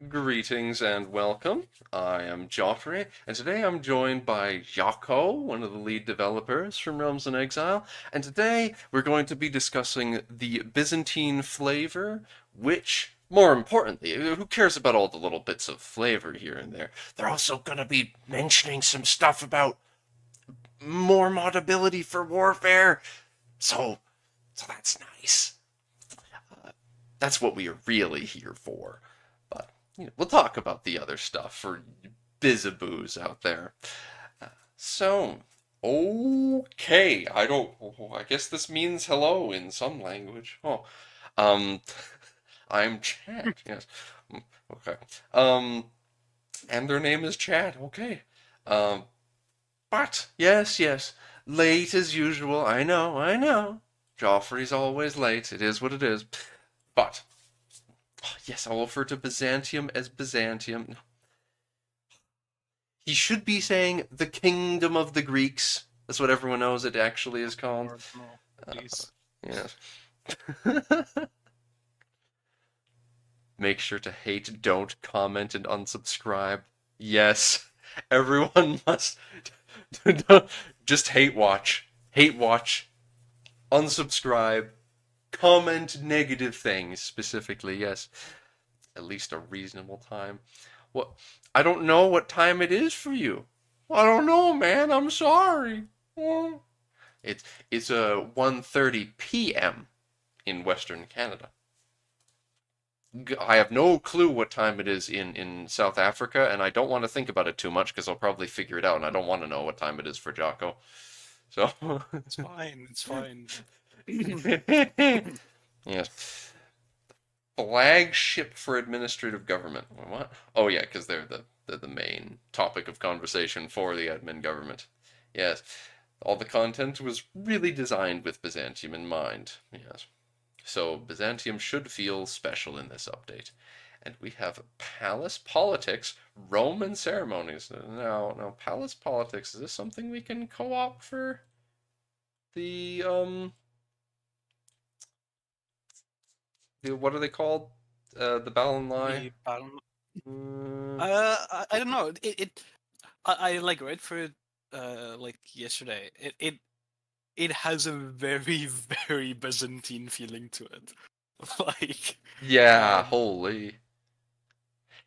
Greetings and welcome. I am Joffrey, and today I'm joined by Jaco, one of the lead developers from Realms in Exile, and today we're going to be discussing the Byzantine flavor, which, more importantly, who cares about all the little bits of flavor here and there? They're also going to be mentioning some stuff about more modability for warfare, so that's nice. That's what we are really here for. But we'll talk about the other stuff for bizaboos out there. So, okay, I don't. I guess this means hello in some language. Oh, um, I'm Chad. Yes. Okay. And their name is Chad. Okay. Um, but yes, late as usual. I know. Joffrey's always late. It is what it is. But yes, I'll refer to Byzantium as Byzantium. He should be saying the kingdom of the Greeks. That's what everyone knows it actually is called. No, Uh, please. yes. Make sure to hate, don't comment, and unsubscribe. Yes, everyone must just hate watch. Hate watch. Unsubscribe. Comment negative things specifically, yes. At least a reasonable time. What? I don't know what time it is for you. I don't know, man. I'm sorry. It's it's 1:30 p.m. in Western Canada. I have no clue what time it is in South Africa, and I don't want to think about it too much because I'll probably figure it out, and I don't want to know what time it is for Jocko. So, It's fine. It's fine. yes. Flagship for administrative government. What? Oh yeah, because they're the main topic of conversation for the admin government. Yes, all the content was really designed with Byzantium in mind. Yes, so Byzantium should feel special in this update. And we have palace politics, Roman ceremonies. Now, palace politics. Is this something we can co-op for the what are they called? The Balon Lie. The battle. Mm, I don't know. I like read through it like yesterday. It has a very very Byzantine feeling to it. Like, yeah, um, holy.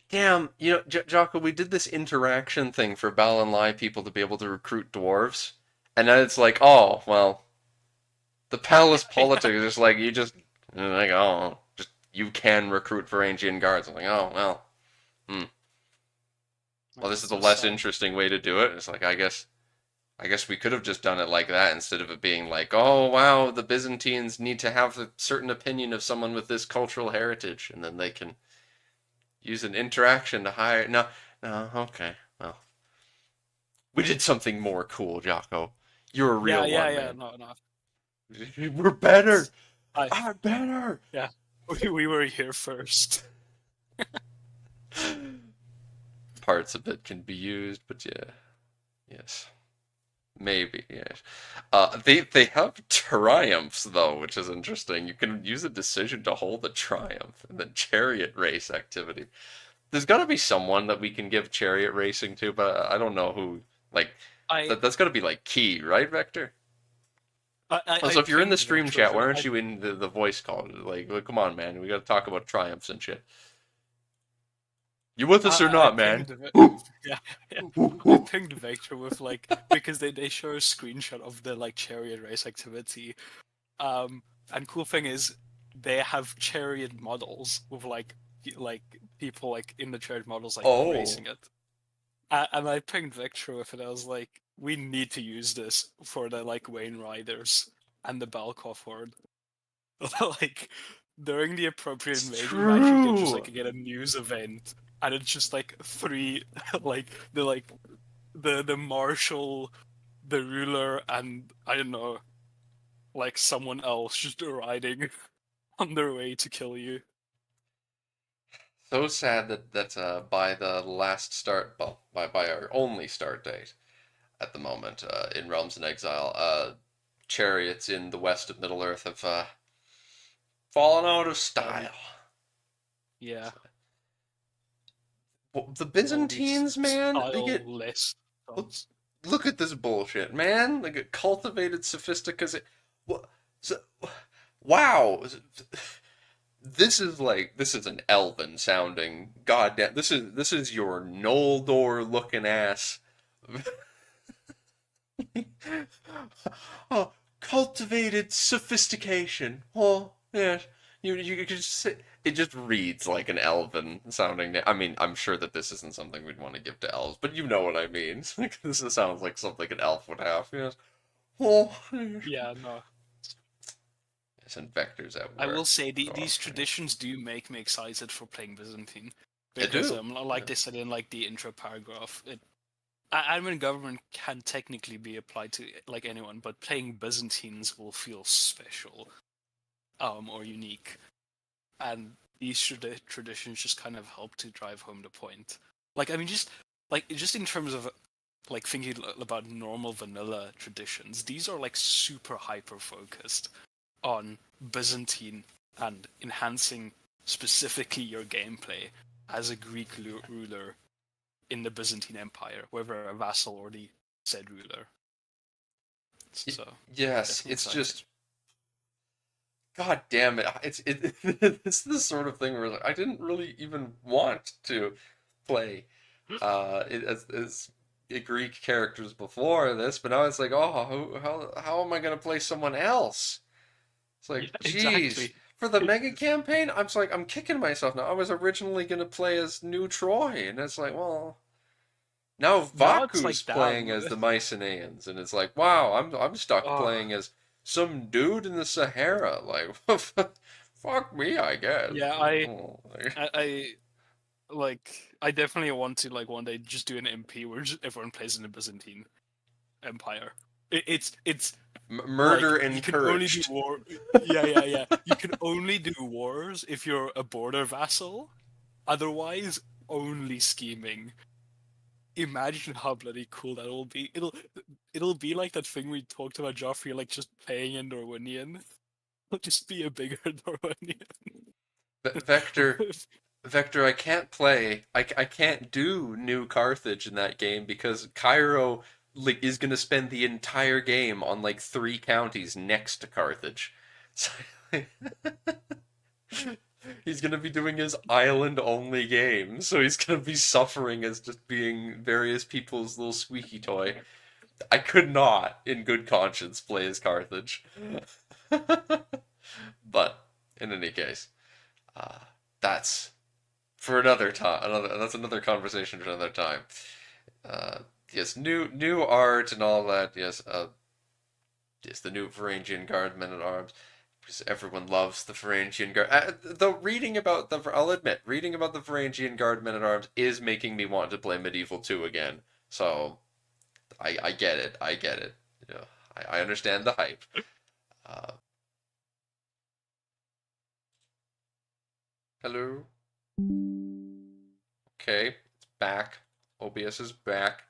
Damn, Jocko, we did this interaction thing for Balon Lie people to be able to recruit dwarves. And then it's like, oh, well, the palace politics is just like, like, oh, just, you can recruit Varangian guards. I'm like, oh, well, hmm. Well, this it's is a just less sad. interesting way to do it. It's like, I guess we could have just done it like that instead of it being like, oh wow, the Byzantines need to have a certain opinion of someone with this cultural heritage, and then they can use an interaction to hire. No, no, okay, well, we did something more cool, Jocko. You're a Yeah, real yeah, one, yeah. man. No, no. We're better. It's I. I'm better. Yeah, we were here first. Parts of it can be used, but yeah, yes. Maybe, yes. They have triumphs though, which is interesting. You can use a decision to hold a triumph, and then chariot race activity. There's got to be someone that we can give chariot racing to, but I don't know who. Like I that's got to be like key, right, Vector? I Also, if you're in the pinged stream Victor chat, for why that. aren't you in the voice call? Like, come on, man, we got to talk about triumphs and shit. You with us or I not, man? pinged yeah, yeah. I pinged Vector with like because they show a screenshot of the like chariot race activity. And cool thing is they have chariot models with like people like in the chariot models like Oh, racing it. And I pinged Vector with it. I was like, we need to use this for the like Wayne Riders and the Balkov horde. Like during the appropriate it's invasion match, you can just true. like get a news event, and it's just like three, like the marshal, the ruler, and I don't know, like someone else just riding on their way to kill you. So sad that by the last start, well, by our only start date at the moment in Realms in Exile, chariots in the west of Middle Earth have fallen out of Um, style. yeah, Well, the all these Byzantines, man, they get style-less look, songs. look at this bullshit, man. They get cultivated, sophisticated. What? So, wow. This is an elven sounding goddamn. This is your Noldor looking ass. Oh, cultivated sophistication. Oh, yes. You could just say, it just reads like an elven sounding name. I mean, I'm sure that this isn't something we'd want to give to elves, but you know what I mean. This sounds like something an elf would have. Yes. Oh, yes. Yeah, no. Yes, and vectors at I will work. say Oh, these yes. traditions do make me excited for playing Byzantine, They because do. like Yes. they said in like the intro paragraph, admin government can technically be applied to like anyone, but playing Byzantines will feel special, or unique, and these traditions just kind of help to drive home the point. Like, I mean, just in terms of like thinking about normal vanilla traditions, these are like super hyper focused on Byzantine and enhancing specifically your gameplay as a Greek ruler in the Byzantine Empire, whether a vassal or the said ruler. Y- So yes, definitely it's excited. just God damn it. It's the sort of thing where like, I didn't really even want to play as Greek characters before this, but now it's like, oh, how am I gonna play someone else? It's Yeah, like, geez, exactly. for the mega campaign, I'm just like, I'm kicking myself now. I was originally gonna play as New Troy, and it's like, well, now Now it's like, Vaku's playing damn. as the Mycenaeans, and it's like, wow, I'm stuck Oh, playing as some dude in the Sahara. Like, fuck me, I guess. yeah. Oh, like, I I definitely want to like one day just do an MP where just everyone plays in the Byzantine Empire. It's murder like you can only do encouraged. war. Yeah, yeah, yeah. You can only do wars if you're a border vassal. Otherwise, only scheming. Imagine how bloody cool that will be. It'll be like that thing we talked about, Joffrey, like just playing in Norwinian. It'll just be a bigger Norwinian. Vector, Vector, I can't play. I can't do New Carthage in that game because Cairo like is gonna spend the entire game on like three counties next to Carthage. So, he's gonna be doing his island only game, so he's gonna be suffering as just being various people's little squeaky toy. I could not, in good conscience, play as Carthage. But in any case, uh, that's for another time. That's another conversation for another time. Uh, yes, new art and all that. Yes, yes, the new Varangian Guard men at arms. Because everyone loves the Varangian Guard. Though reading about I'll admit, reading about the Varangian Guard men at arms is making me want to play Medieval 2 again. So I get it. I get it. You know, I understand the hype. Uh, hello. Okay, it's back. OBS is back.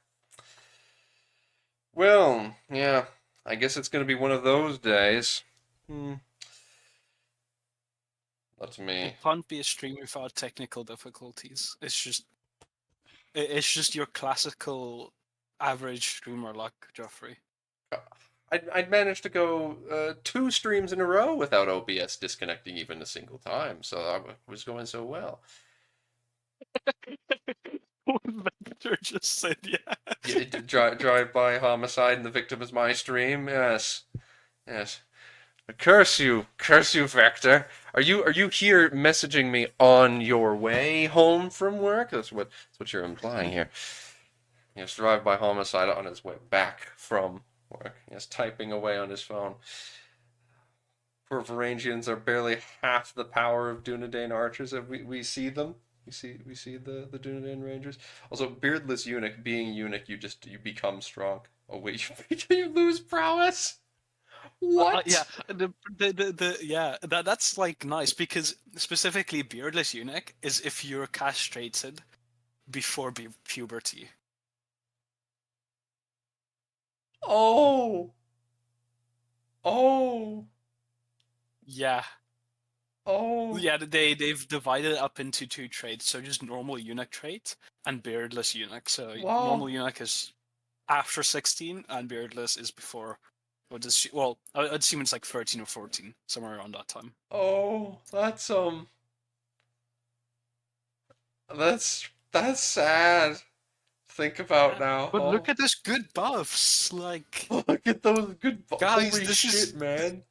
Well, yeah, I guess it's gonna be one of those days. Hmm, that's It me. can't be a stream without technical difficulties. It's just your classical average streamer luck, Joffrey. I'd managed to go two streams in a row without OBS disconnecting even a single time, so I was going so well. Vector just said yeah. Yeah, drive by homicide and the victim is my stream. Yes, yes. Curse you, Vector. Are you here messaging me on your way home from work? That's what you're implying here. Yes, drive by homicide on his way back from work. Yes, typing away on his phone. Poor Varangians are barely half the power of Dunedain archers. We see them. We see the Dunedain Rangers. Also, beardless eunuch. Being eunuch, you become strong. Oh wait, you lose prowess. Yeah, What? yeah, that's like nice because specifically beardless eunuch is if you're castrated before puberty. Oh, oh. Yeah, Oh, Yeah, they've divided it up into two traits. So just normal eunuch trait and beardless eunuch. So wow. normal eunuch is after 16, and beardless is before. Well, I'd assume it's like 13 or 14, somewhere around that time. Oh, that's sad. Think about Yeah, now. but look Oh, at this good buffs. Like, look at those good. guys, Holy shit, man!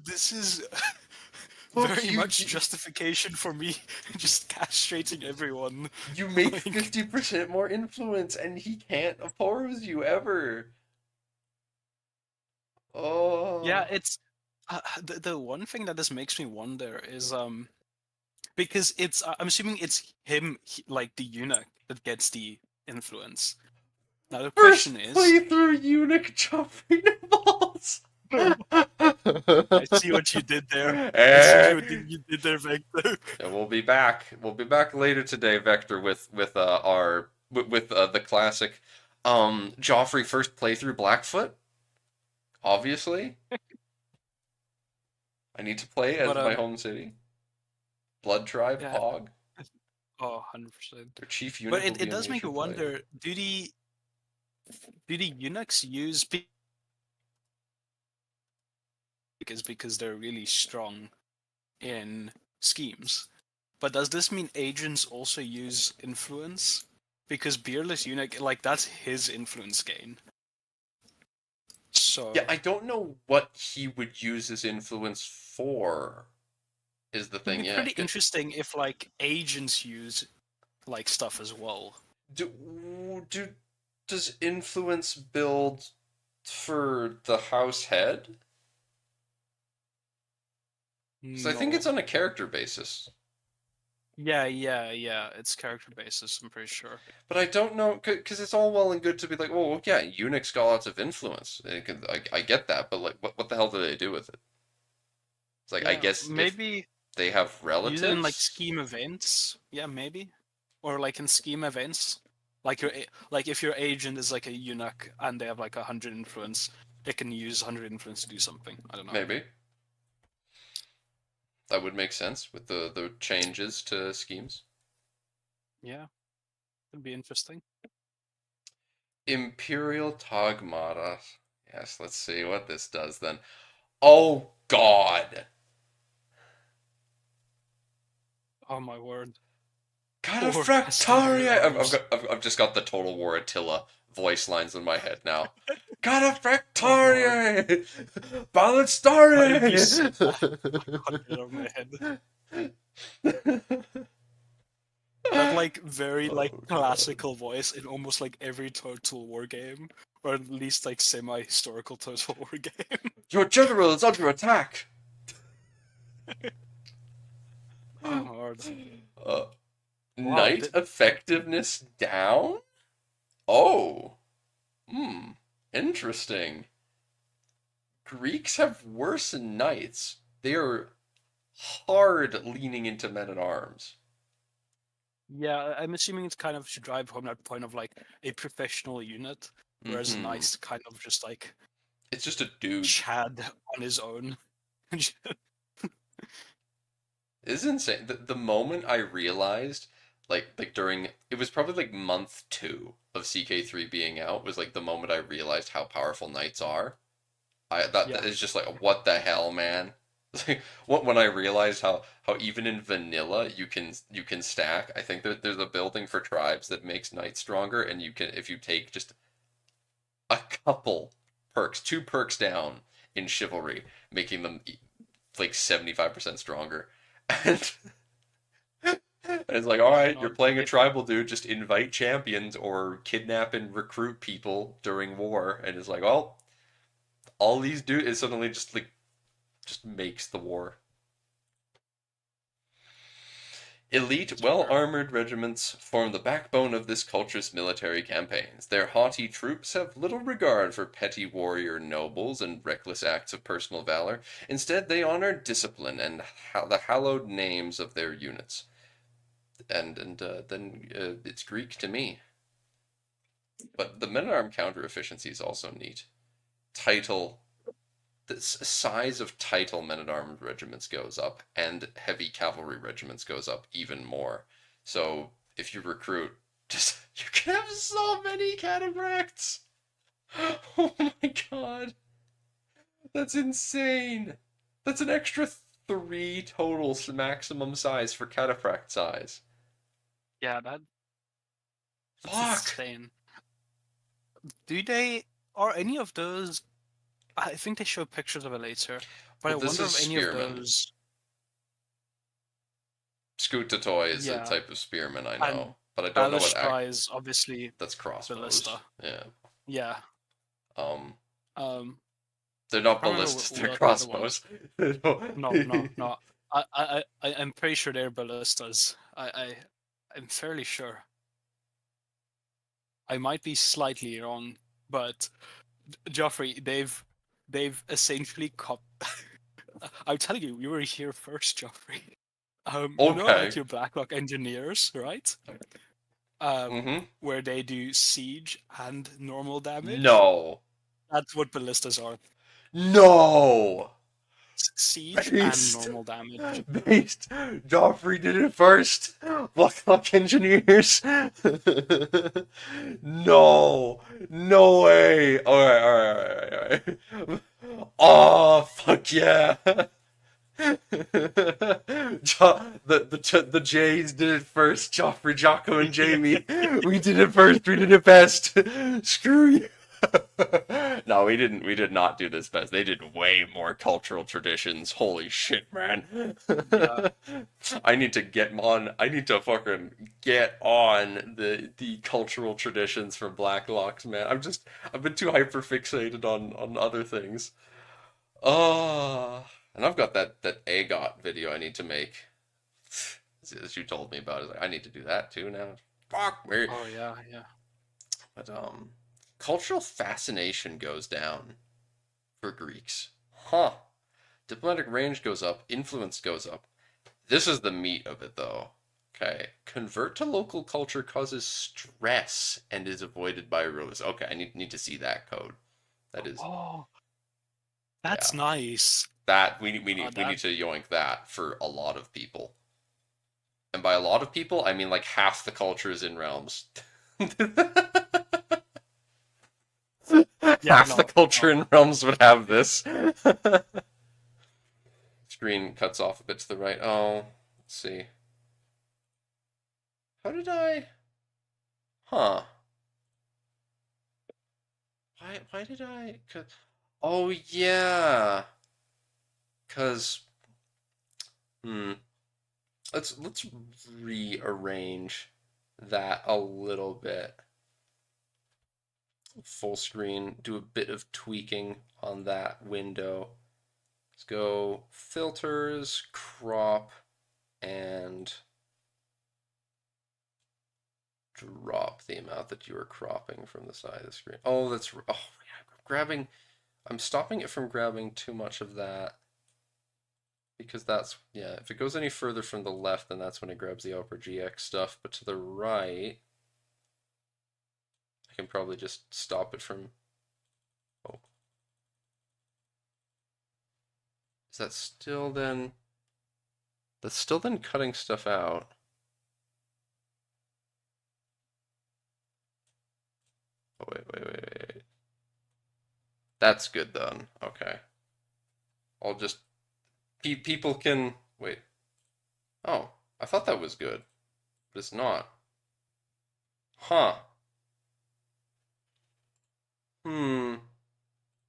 this is Look, very you much justification for me just castrating everyone. you make Like, 50% more influence, and he can't oppose you ever. yeah, Oh, it's the one thing that this makes me wonder is because it's I'm assuming it's him like the eunuch that gets the influence. Now the question first is, playthrough eunuch jumping balls. I see what you did there. I see Eh. what you did there, Vector. Yeah, we'll be back. We'll be back later today, Vector, with our with the classic Joffrey first playthrough Blackfoot. Obviously, I need to play But as my home city. Blood Tribe yeah, Pog. oh, 100%. Their chief But eunuch will it, be it a does make me major player. wonder, do the eunuchs use because they're really strong in schemes? But does this mean agents also use influence? Because beardless eunuch, like that's his influence gain. Yeah, So I don't know what he would use his influence for. Is the it'd thing, be yeah. pretty interesting if like agents use like stuff as well. Do does influence build for the house head? Because I think No. it's on a character basis. Yeah. It's character basis, I'm pretty sure. But I don't know, because it's all well and good to be like, oh, yeah, eunuchs got lots of influence. I get that, but like, what the hell do they do with it? It's like, I Yeah, guess if maybe they have use it in like relatives, scheme events. Yeah, maybe. Or like in scheme events. Like like if your agent is like a eunuch and they have like 100 influence, they can use 100 influence to do something. I don't know. maybe that would make sense with the changes to schemes. Yeah, it'd be interesting. Imperial Tagmata. Yes, let's see what this does then. Oh God! Oh my word. 4 estimated Cataphractaria! arms. I've just got the Total War Attila voice lines in my head now. Oh god. Cataphractaria! It'd be so bad. I got it out of my head. Ballestaria! That like very like Oh god. classical voice in almost like every Total War game. Or at least like semi-historical Total War game. Your general is under attack! Oh lord. Uh, Wow, Knight effectiveness down? Oh. Hmm. Interesting. Greeks have worse knights. They are hard leaning into men at arms. yeah, I'm assuming it's kind of to drive home that point of like a professional unit, whereas Hmm. Knight's kind of just like It's just a dude. Chad on his own. It's insane. The moment I realized, like during it was probably like month 2 of CK3 being out was like the moment I realized how powerful knights are. That Yeah, is just like what the hell, man. Like when I realized how even in vanilla you can stack. I think that there's a building for tribes that makes knights stronger, and you can if you take just a couple perks, 2 perks down in chivalry, making them like 75% stronger. And and it's like, all right, you're not playing a great. tribal dude, just invite champions or kidnap and recruit people during war. And it's like, well, all these dudes is suddenly just makes the war. Elite, It's well fair. armored regiments form the backbone of this culture's military campaigns. Their haughty troops have little regard for petty warrior nobles and reckless acts of personal valor. Instead, they honor discipline and the hallowed names of their units. And then it's Greek to me. But the men at arm counter efficiency is also neat. Title the size of title men-at-arms regiments goes up, and heavy cavalry regiments goes up even more. So if you recruit, just you can have so many cataphracts. Oh my god, that's insane. That's an extra three total maximum size for cataphract size. Yeah, that's Fuck. insane. Do they are any of those? I think they show pictures of it later, but Well, I this wonder is if any of spearmen. those. Scootatoy is a Yeah, type of spearman, I and know, but I don't know what ballistra is obviously that's crossbows. ballista. Yeah. Yeah. Um, Um, they're not I can't remember ballistas, they're what the other ones. crossbows. No, no, no. I'm pretty sure they're ballistas. I'm fairly sure. I might be slightly wrong, but Joffrey, they've essentially I'm telling you, you were here first, Joffrey. You know Okay. about your Blacklock engineers, right? Um, Mm-hmm. where they do siege and normal damage. No. That's what ballistas are. No. Siege and Based. normal damage. Based. Joffrey did it first. Blacklock engineers. No. No way. Alright, alright, alright, alright. Oh, fuck yeah. The Jays did it first. Joffrey, Jocko, and Jamie. We did it first. We did it best. Screw you. No, we didn't. We did not do this best. They did way more cultural traditions. Holy shit, man. Yeah. I need to get on. I need to fucking get on the cultural traditions for Blacklocks, man. I've been too hyper fixated on other things. Oh, and I've got that AGOT video I need to make. As you told me about, it's like I need to do that too now. Fuck me. Oh yeah, yeah. But cultural fascination goes down for Greeks. Huh. Diplomatic range goes up, influence goes up. This is the meat of it though. Okay. Convert to local culture causes stress and is avoided by rulers. Okay, I need to see that code. That is Oh, yeah. that's nice. That we need That to yoink that for a lot of people. And by a lot of people, I mean like half the cultures in realms. yeah, Half the no, culture no. in realms would have this. Screen cuts off a bit to the right. Oh, let's see. How did I? Huh. Why did I? Oh yeah. Cause hmm. Let's rearrange that a little bit. Full screen. Do a bit of tweaking on that window. Let's go filters, crop, and drop the amount that you are cropping from the side of the screen. Oh, that's oh yeah, grabbing. I'm stopping it from grabbing too much of that because that's yeah. If it goes any further from the left, then that's when it grabs the upper GX stuff. But to the right, I can probably just stop it from. Oh, is that still then? That's still then cutting stuff out. Oh wait. That's good then. Okay. I'll just people can wait. Oh, I thought that was good, but it's not. Huh. Hmm.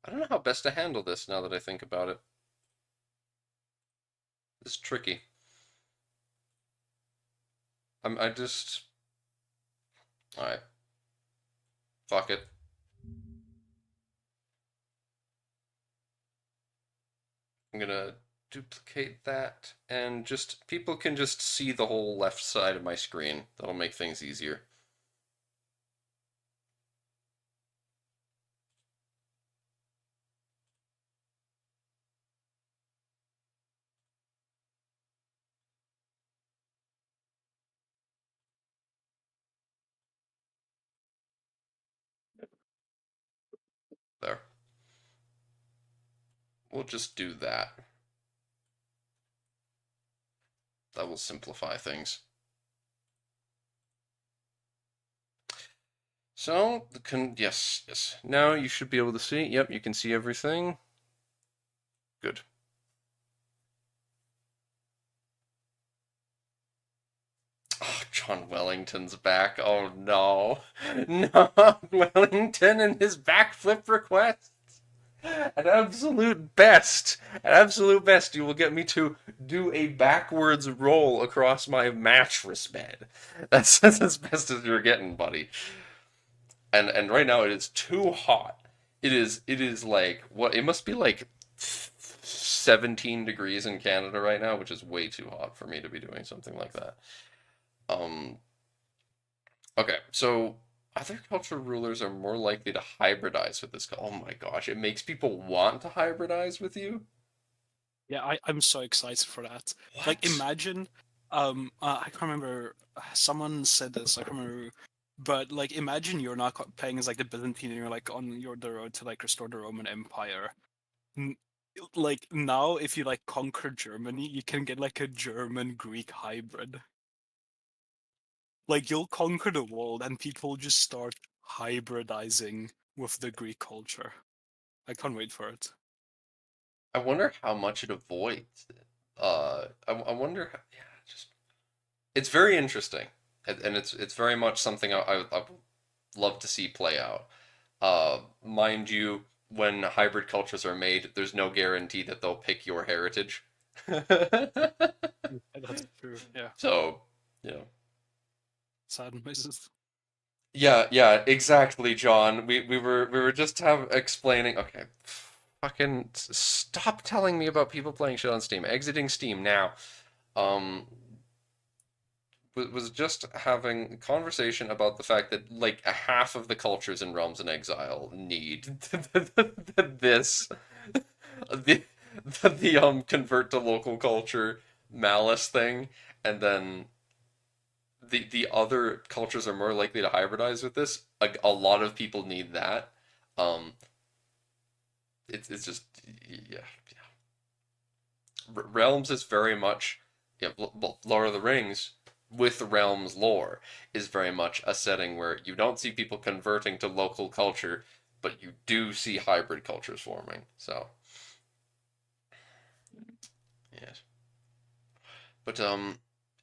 I don't know how best to handle this now that I think about it. It's tricky. I just alright. Fuck it. I'm gonna duplicate that and just people can just see the whole left side of my screen. That'll make things easier. There. we'll just do that. That will simplify things. So, yes. Now you should be able to see. Yep, you can see everything. Good. Oh, John Wellington's back. Oh no. No, Wellington and his backflip request. At absolute best, you will get me to do a backwards roll across my mattress bed. That's as best as you're getting, buddy. And right now it is too hot. It is like what it must be like 17 degrees in Canada right now, which is way too hot for me to be doing something like that. Um okay, so other cultural rulers are more likely to hybridize with this. Oh my gosh, it makes people want to hybridize with you? Yeah, I'm so excited for that. Like, What? imagine, I can't remember. Someone said this. I can't remember. But like, imagine you're not playing as like the Byzantine, and you're like on the road to like restore the Roman Empire. N- Like now, if you like conquer Germany, you can get like a German-Greek hybrid. Like you'll conquer the world, and people just start hybridizing with the Greek culture. I can't wait for it. I wonder how much it avoids. I wonder. Yeah, just it's very interesting, and it's very much something I would love to see play out. Mind you, when hybrid cultures are made, there's no guarantee that they'll pick your heritage. Yeah, that's true. Yeah, So, you know. sad noises. Yeah, exactly, John. We were just explaining. Okay, fucking stop telling me about people playing shit on Steam. Exiting Steam now. Um, was just having a conversation about the fact that like a half of the cultures in Realms in Exile need this the the convert to local culture malice thing, and then the other cultures are more likely to hybridize with this. A lot of people need that. Um, it's just yeah. Realms is very much yeah, Lord of the Rings with Realms lore is very much a setting where you don't see people converting to local culture, but you do see hybrid cultures forming. So yes, but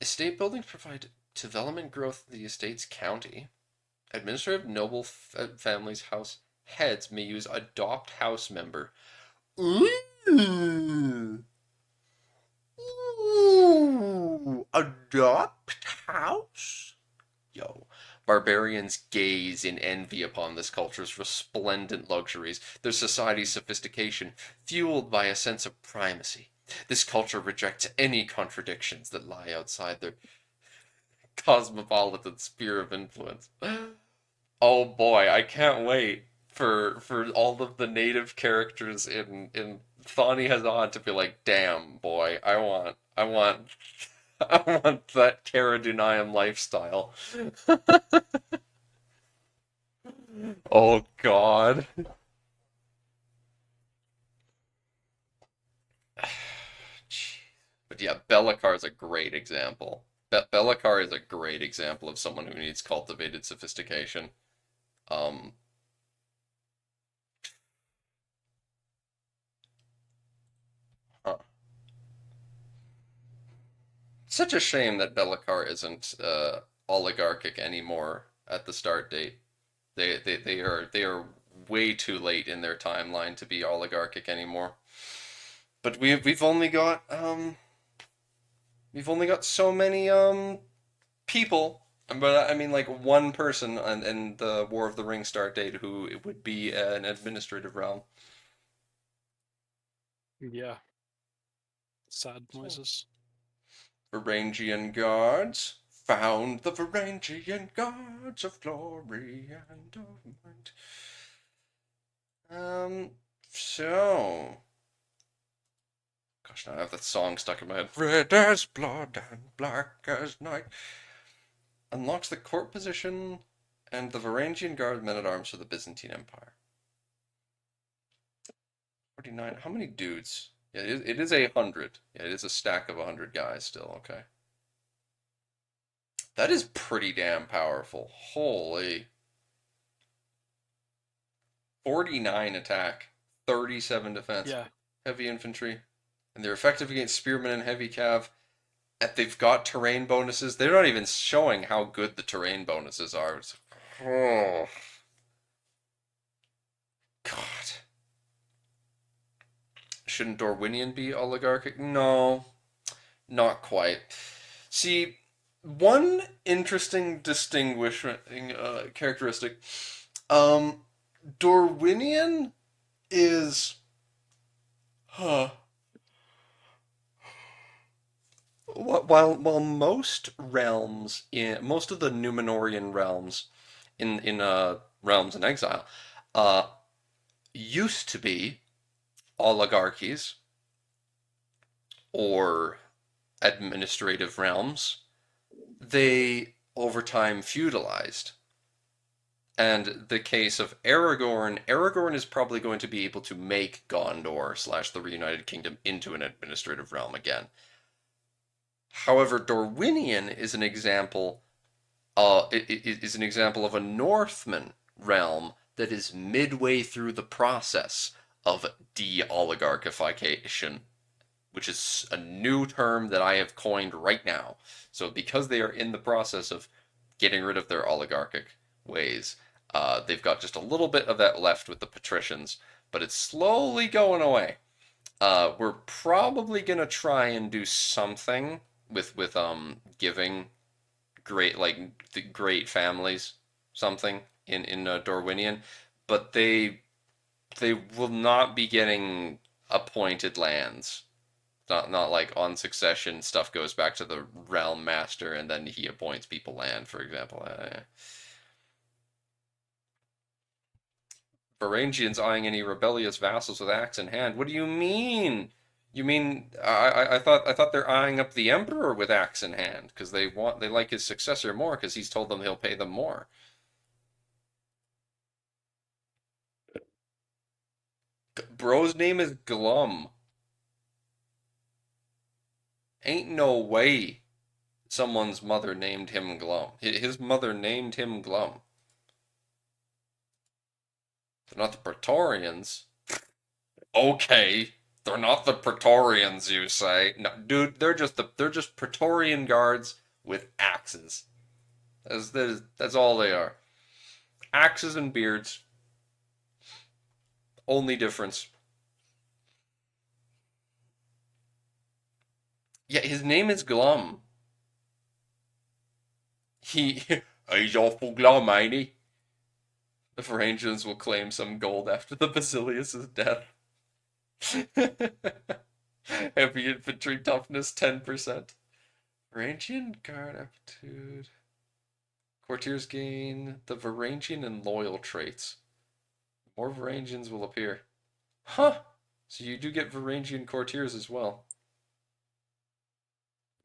estate buildings provide development growth in the estate's county. Administrative noble families' house heads may use adopt house member. Ooh. Ooh, adopt house? Yo. Barbarians gaze in envy upon this culture's resplendent luxuries, their society's sophistication, fueled by a sense of primacy. This culture rejects any contradictions that lie outside their cosmopolitan sphere of influence. Oh boy, I can't wait for all of the native characters in Thani Hazard to be like, damn boy, I want I want that Cara Dunayam lifestyle. Oh god. But yeah, Bellacar is a great example. Bellacar is a great example of someone who needs cultivated sophistication. Um, huh. Such a shame that Bellacar isn't oligarchic anymore at the start date. They are way too late in their timeline to be oligarchic anymore. But we've only got so many people. But I mean like one person in the War of the Ring start date who it would be an administrative realm. Yeah, sad So noises. Varangian guards found the Varangian guards of glory and of might. Um, so gosh, now I have that song stuck in my head. Red as blood and black as night. Unlocks the court position and the Varangian Guard men at arms for the Byzantine Empire. 49. How many dudes? Yeah, it is 100. Yeah, it is a stack of 100 guys still. Okay. That is pretty damn powerful. Holy. 49 attack, 37 defense. Yeah. Heavy infantry. And they're effective against spearmen and heavy cav. And they've got terrain bonuses. They're not even showing how good the terrain bonuses are. Oh, God. Shouldn't Dorwinian be oligarchic? No, not quite. See, one interesting distinguishing characteristic, Dorwinian is, huh, while most of the Numenorian realms in realms in exile, uh, used to be oligarchies or administrative realms, they over time feudalized. And the case of Aragorn is probably going to be able to make Gondor slash the Reunited Kingdom into an administrative realm again. However, Dorwinian is an example. Is an example of a Northman realm that is midway through the process of de-oligarchification, which is a new term that I have coined right now. So because they are in the process of getting rid of their oligarchic ways, they've got just a little bit of that left with the patricians, but it's slowly going away. We're probably gonna try and do something with giving great families something in Dorwinian, but they will not be getting appointed lands. Not like on succession stuff goes back to the realm master and then he appoints people land, for example. Varangians eyeing any rebellious vassals with axe in hand. What do you mean? You mean I thought they're eyeing up the emperor with axe in hand because they like his successor more because he's told them he'll pay them more. Bro's name is Glum. Ain't no way someone's mother named him Glum. His mother named him Glum. They're not the Praetorians. Okay, they're not the Praetorians, you say? No, dude, they're just Praetorian guards with axes. That's all they are. Axes and beards. Only difference. Yeah, his name is Glum. He he's awful glum, ain't he? The Varangians will claim some gold after the Basilius's death. Heavy infantry toughness 10%. Varangian guard aptitude. Courtiers gain the Varangian and loyal traits. More Varangians will appear. Huh! So you do get Varangian courtiers as well.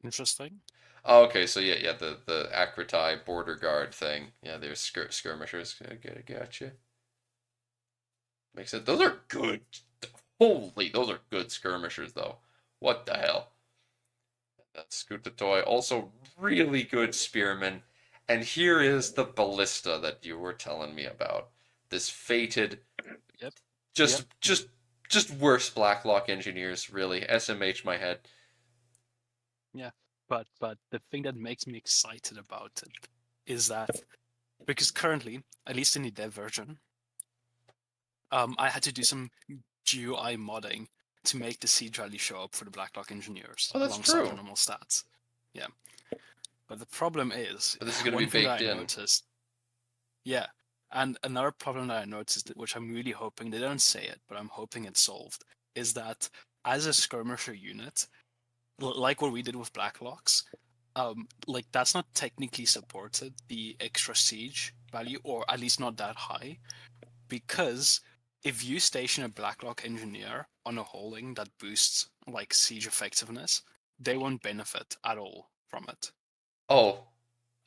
Interesting. Oh, okay, so yeah, the Akrati border guard thing. Yeah, they're skirmishers. Gotcha. Makes sense. Those are good. Holy, those are good skirmishers, though. What the hell? That's Skutatoy. Also, really good spearmen. And here is the ballista that you were telling me about. This fated, Yep. just Yep. just just worse Blacklock engineers, really. SMH my head. Yeah. But the thing that makes me excited about it is that because currently, at least in the dev version, I had to do some GUI modding to make the siege rally show up for the Blacklock engineers Oh, that's alongside true. the normal stats. Yeah. But the problem is, But this is going to be one thing that baked I in. noticed, yeah, and another problem that I noticed, which I'm really hoping, they don't say it, but I'm hoping it's solved, is that as a skirmisher unit, like what we did with Blacklocks, like that's not technically supported, the extra siege value, or at least not that high, because if you station a Blacklock engineer on a holding that boosts like siege effectiveness, they won't benefit at all from it. Oh,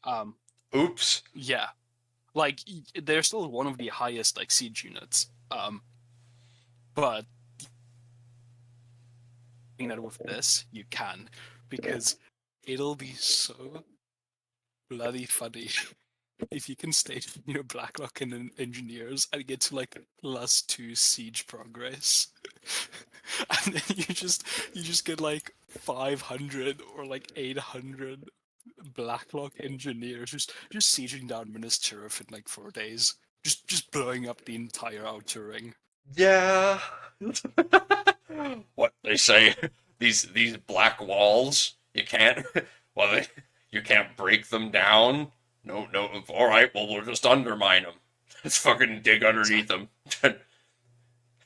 Um, oops. yeah, like they're still one of the highest like siege units. But that with this, you can, because it'll be so bloody funny if you can stay near Blacklock and engineers and get to like +2 siege progress, and then you just get like 500 or like 800 Blacklock engineers just sieging down Minas Tirith in like 4 days, just blowing up the entire outer ring. Yeah. What they say, these black walls, you can't well you can't break them down. No, no. All right, well we'll just undermine them. Let's fucking dig underneath them.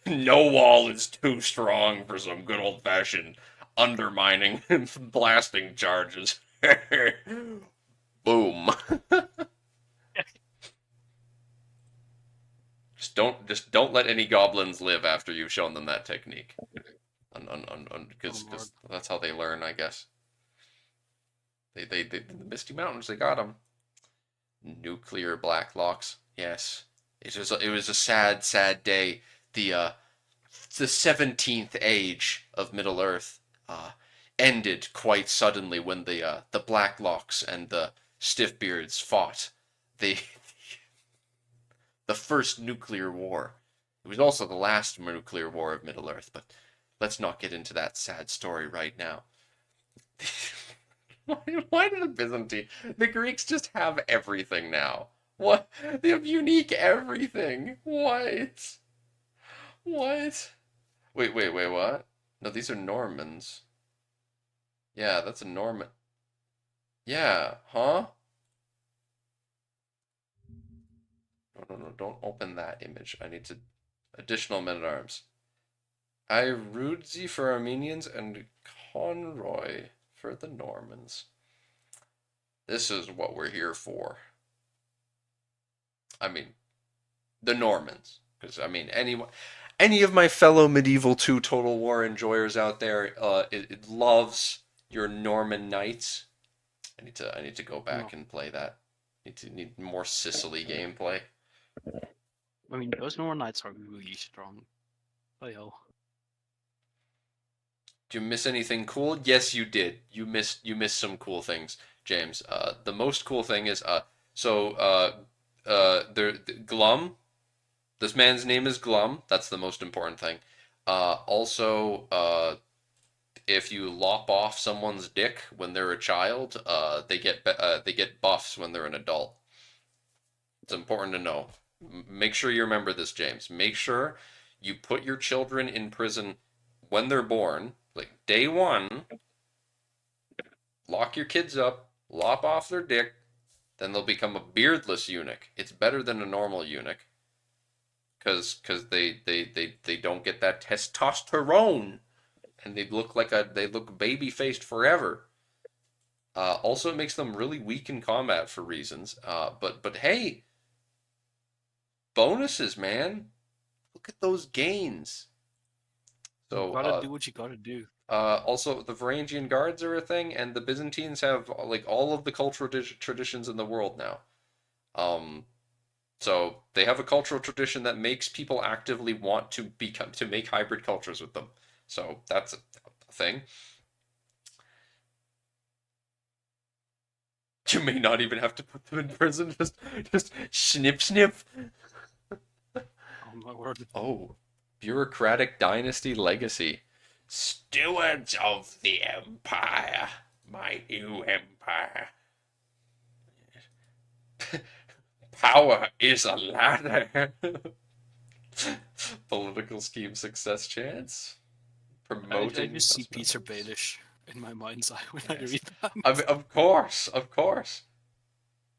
No wall is too strong for some good old fashioned undermining and blasting charges. Boom. Just don't let any goblins live after you've shown them that technique. Because Oh, Lord. that's how they learn, I guess. The Misty Mountains, they got them. Nuclear Blacklocks, yes. It was a sad day. The 17th age of Middle Earth ended quite suddenly when the Blacklocks and the Stiffbeards fought. The the first nuclear war. It was also the last nuclear war of Middle Earth, but let's not get into that sad story right now. Why did the Byzantine? The Greeks just have everything now. What? They have unique everything. What? What? Wait, what? No, these are Normans. Yeah, that's a Norman. Yeah, huh? No, don't open that image. I need to. Additional men at arms. Irudzi for Armenians and Conroy for the Normans. This is what we're here for. I mean, the Normans. Because, I mean, any of my fellow Medieval 2 Total War enjoyers out there, it loves your Norman knights. I need to go back No. and play that. Need more Sicily gameplay. I mean, those Northern Knights are really strong. Oh, hell. Did you miss anything cool? Yes, you did. You missed some cool things, James. The most cool thing is there Glum. This man's name is Glum. That's the most important thing. Also, if you lop off someone's dick when they're a child, they get buffs when they're an adult. It's important to know. Make sure you remember this, James. Make sure you put your children in prison when they're born, like day one. Lock your kids up, lop off their dick, then they'll become a beardless eunuch. It's better than a normal eunuch because they don't get that testosterone and they look baby faced forever. Also, it makes them really weak in combat for reasons. But hey, bonuses, man. Look at those gains. You So gotta do what you gotta do. also, the Varangian guards are a thing, and the Byzantines have like all of the cultural traditions in the world now. Um, so they have a cultural tradition that makes people actively want to make hybrid cultures with them. So that's a thing. You may not even have to put them in prison. Just snip, snip. Oh my word. Oh, bureaucratic dynasty legacy. Stewards of the empire, my new empire. Power is a ladder. Political scheme success chance. I Promoting just see Peter customers. Baelish in my mind's eye when I Yes. read that. Of course, of course.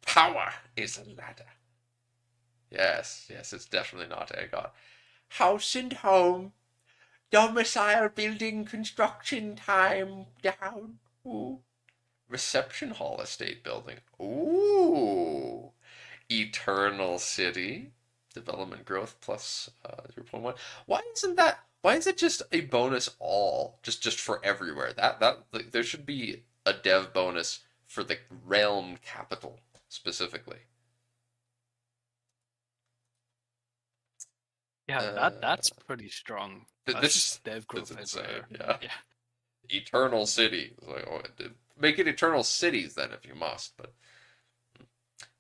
Power is a ladder. Yes, it's definitely not Aegon. House and home. Domicile building construction time down. Ooh. Reception hall estate building. Ooh. Eternal City. Development growth plus 0.1. Why is it just a bonus all? Just for everywhere. That like, there should be a dev bonus for the realm capital specifically. Yeah, Uh, that's pretty strong. That's this just dev That's growth insane. everywhere. Yeah. Yeah. Eternal city. Like, oh, make it eternal cities then if you must. But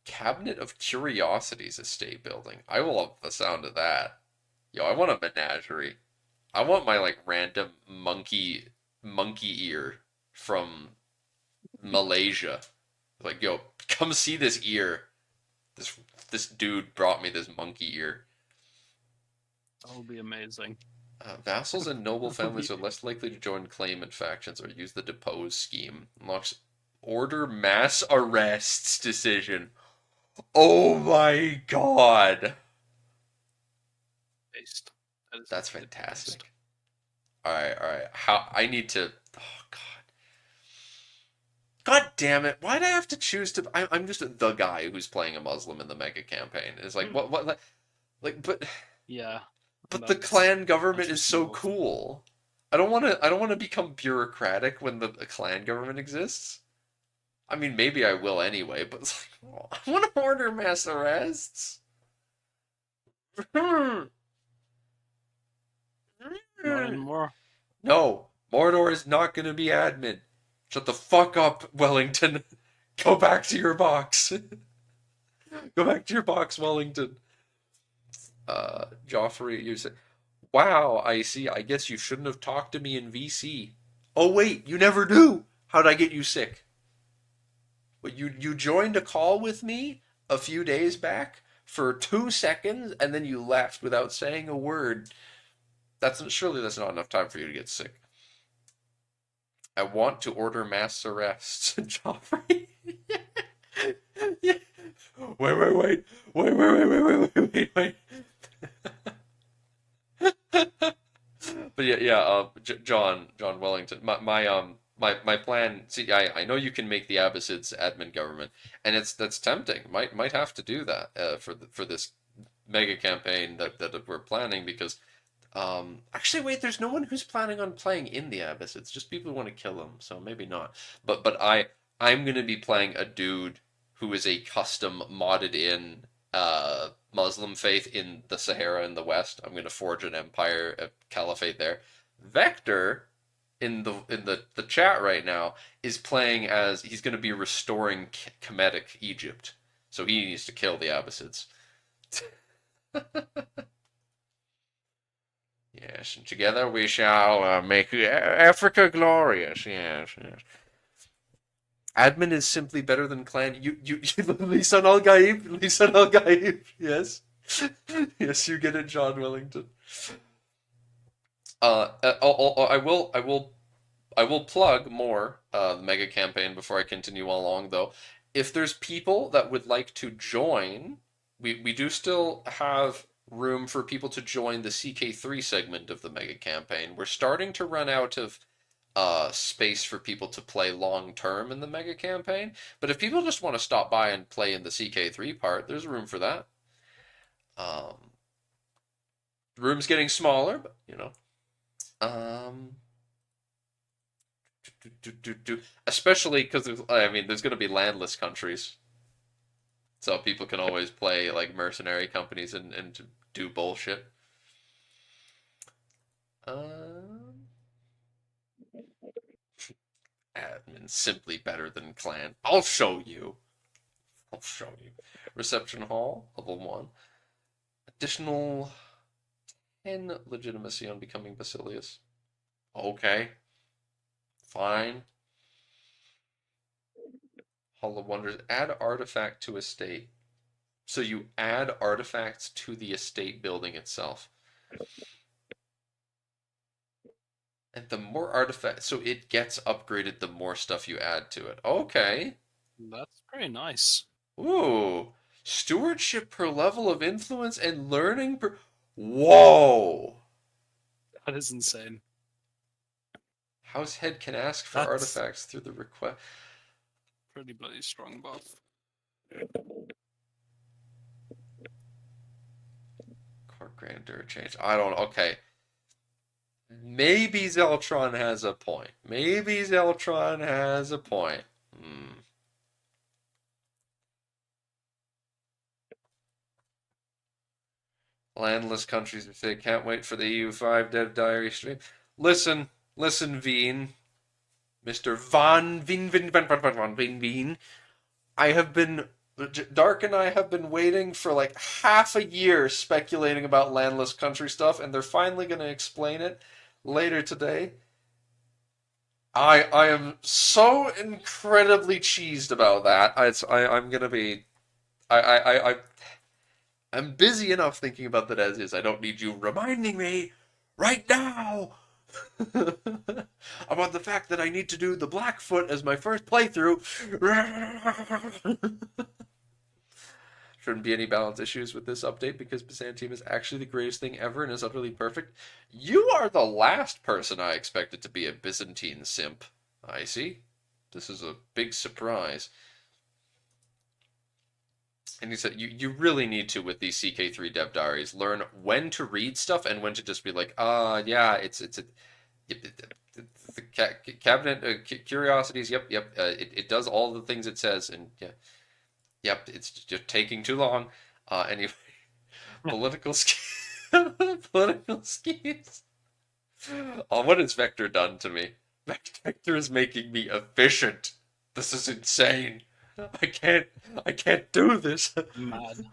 Cabinet of Curiosities estate building. I will love the sound of that. Yo, I want a menagerie. I want my like random monkey ear from Malaysia. Like, yo, come see this ear. This this dude brought me this monkey ear. That would be amazing. Vassals and noble That would families be are less likely to join claimant factions or use the depose scheme. Unlocks order mass arrests decision. Oh my god. based. That is That's incredibly based. fantastic. Alright, alright. How I need to oh god. God damn it. Why'd I have to choose to I'm just the guy who's playing a Muslim in the mega campaign. It's like what like Yeah, but the that's clan government is just so more. cool. I don't want to become bureaucratic when the clan government exists. I mean, maybe I will anyway, but it's like, oh, I want to order mass arrests. Not anymore. No, Mordor is not going to be admin. Shut the fuck up, Wellington. Go back to your box. Go back to your box, Wellington. Joffrey, you said, wow, I see. I guess you shouldn't have talked to me in VC. Oh, wait, you never do. How'd I get you sick? But you joined a call with me a few days back for 2 seconds and then you left without saying a word. Surely that's not enough time for you to get sick. I want to order mass arrests, Joffrey. Yeah. Wait. But yeah. John Wellington. My plan. See, I know you can make the Abbasids admin government, and that's tempting. Might have to do that for this mega campaign that we're planning because actually wait, there's no one who's planning on playing in the Abbasids. Just people who want to kill them. So maybe not. But I'm gonna be playing a dude who is a custom modded in Muslim faith in the Sahara in the West. I'm gonna forge an empire, a caliphate there. Vector in the chat right now is playing as he's going to be restoring Kemetic Egypt, so he needs to kill the Abbasids. Yes, and together we shall make Africa glorious. Yes. Admin is simply better than clan. You Lisan al Gaib, Lisan al Gaib. Yes, yes, you get it, John Wellington. I will plug more the mega campaign before I continue along, though. If there's people that would like to join, we do still have room for people to join the CK3 segment of the mega campaign. We're starting to run out of space for people to play long term in the mega campaign, but if people just want to stop by and play in the CK3 part, there's room for that. The room's getting smaller, but you know. Um, Especially because there's going to be landless countries, so people can always play like mercenary companies and do bullshit. Um, Admin simply better than clan. I'll show you. I'll show you. Reception hall level 1. Additional 10 legitimacy on becoming Basilius. Okay, fine. Hall of Wonders. Add artifact to estate. So you add artifacts to the estate building itself. And the more artifacts, so it gets upgraded the more stuff you add to it. Okay. That's very nice. Ooh. Stewardship per level of influence and learning per. Whoa. That is insane. House head can ask for That's artifacts through the request. pretty bloody strong buff. Court grandeur change. I don't. Okay. Maybe Zeltron has a point. Maybe Zeltron has a point. Landless countries say can't wait for the EU5 Dev Diary stream. Listen, Veen. Mr. Van Veen. I have been Dark and I have been waiting for like half a year speculating about landless country stuff, and they're finally going to explain it later today. I am so incredibly cheesed about that. I'm gonna be I'm busy enough thinking about that as is. I don't need you reminding me right now about the fact that I need to do the Blackfoot as my first playthrough. Shouldn't be any balance issues with this update because Byzantine is actually the greatest thing ever and is utterly perfect. You are the last person I expected to be a Byzantine simp. I see. This is a big surprise. And he said, you really need to, with these CK3 dev diaries, learn when to read stuff and when to just be like, yeah, it's the cabinet curiosities. Yep, yep. It does all the things it says, and yeah, yep. It's just taking too long. Anyway, political political schemes. Oh, what has Vector done to me? Vector is making me efficient. This is insane. I can't do this. Mad.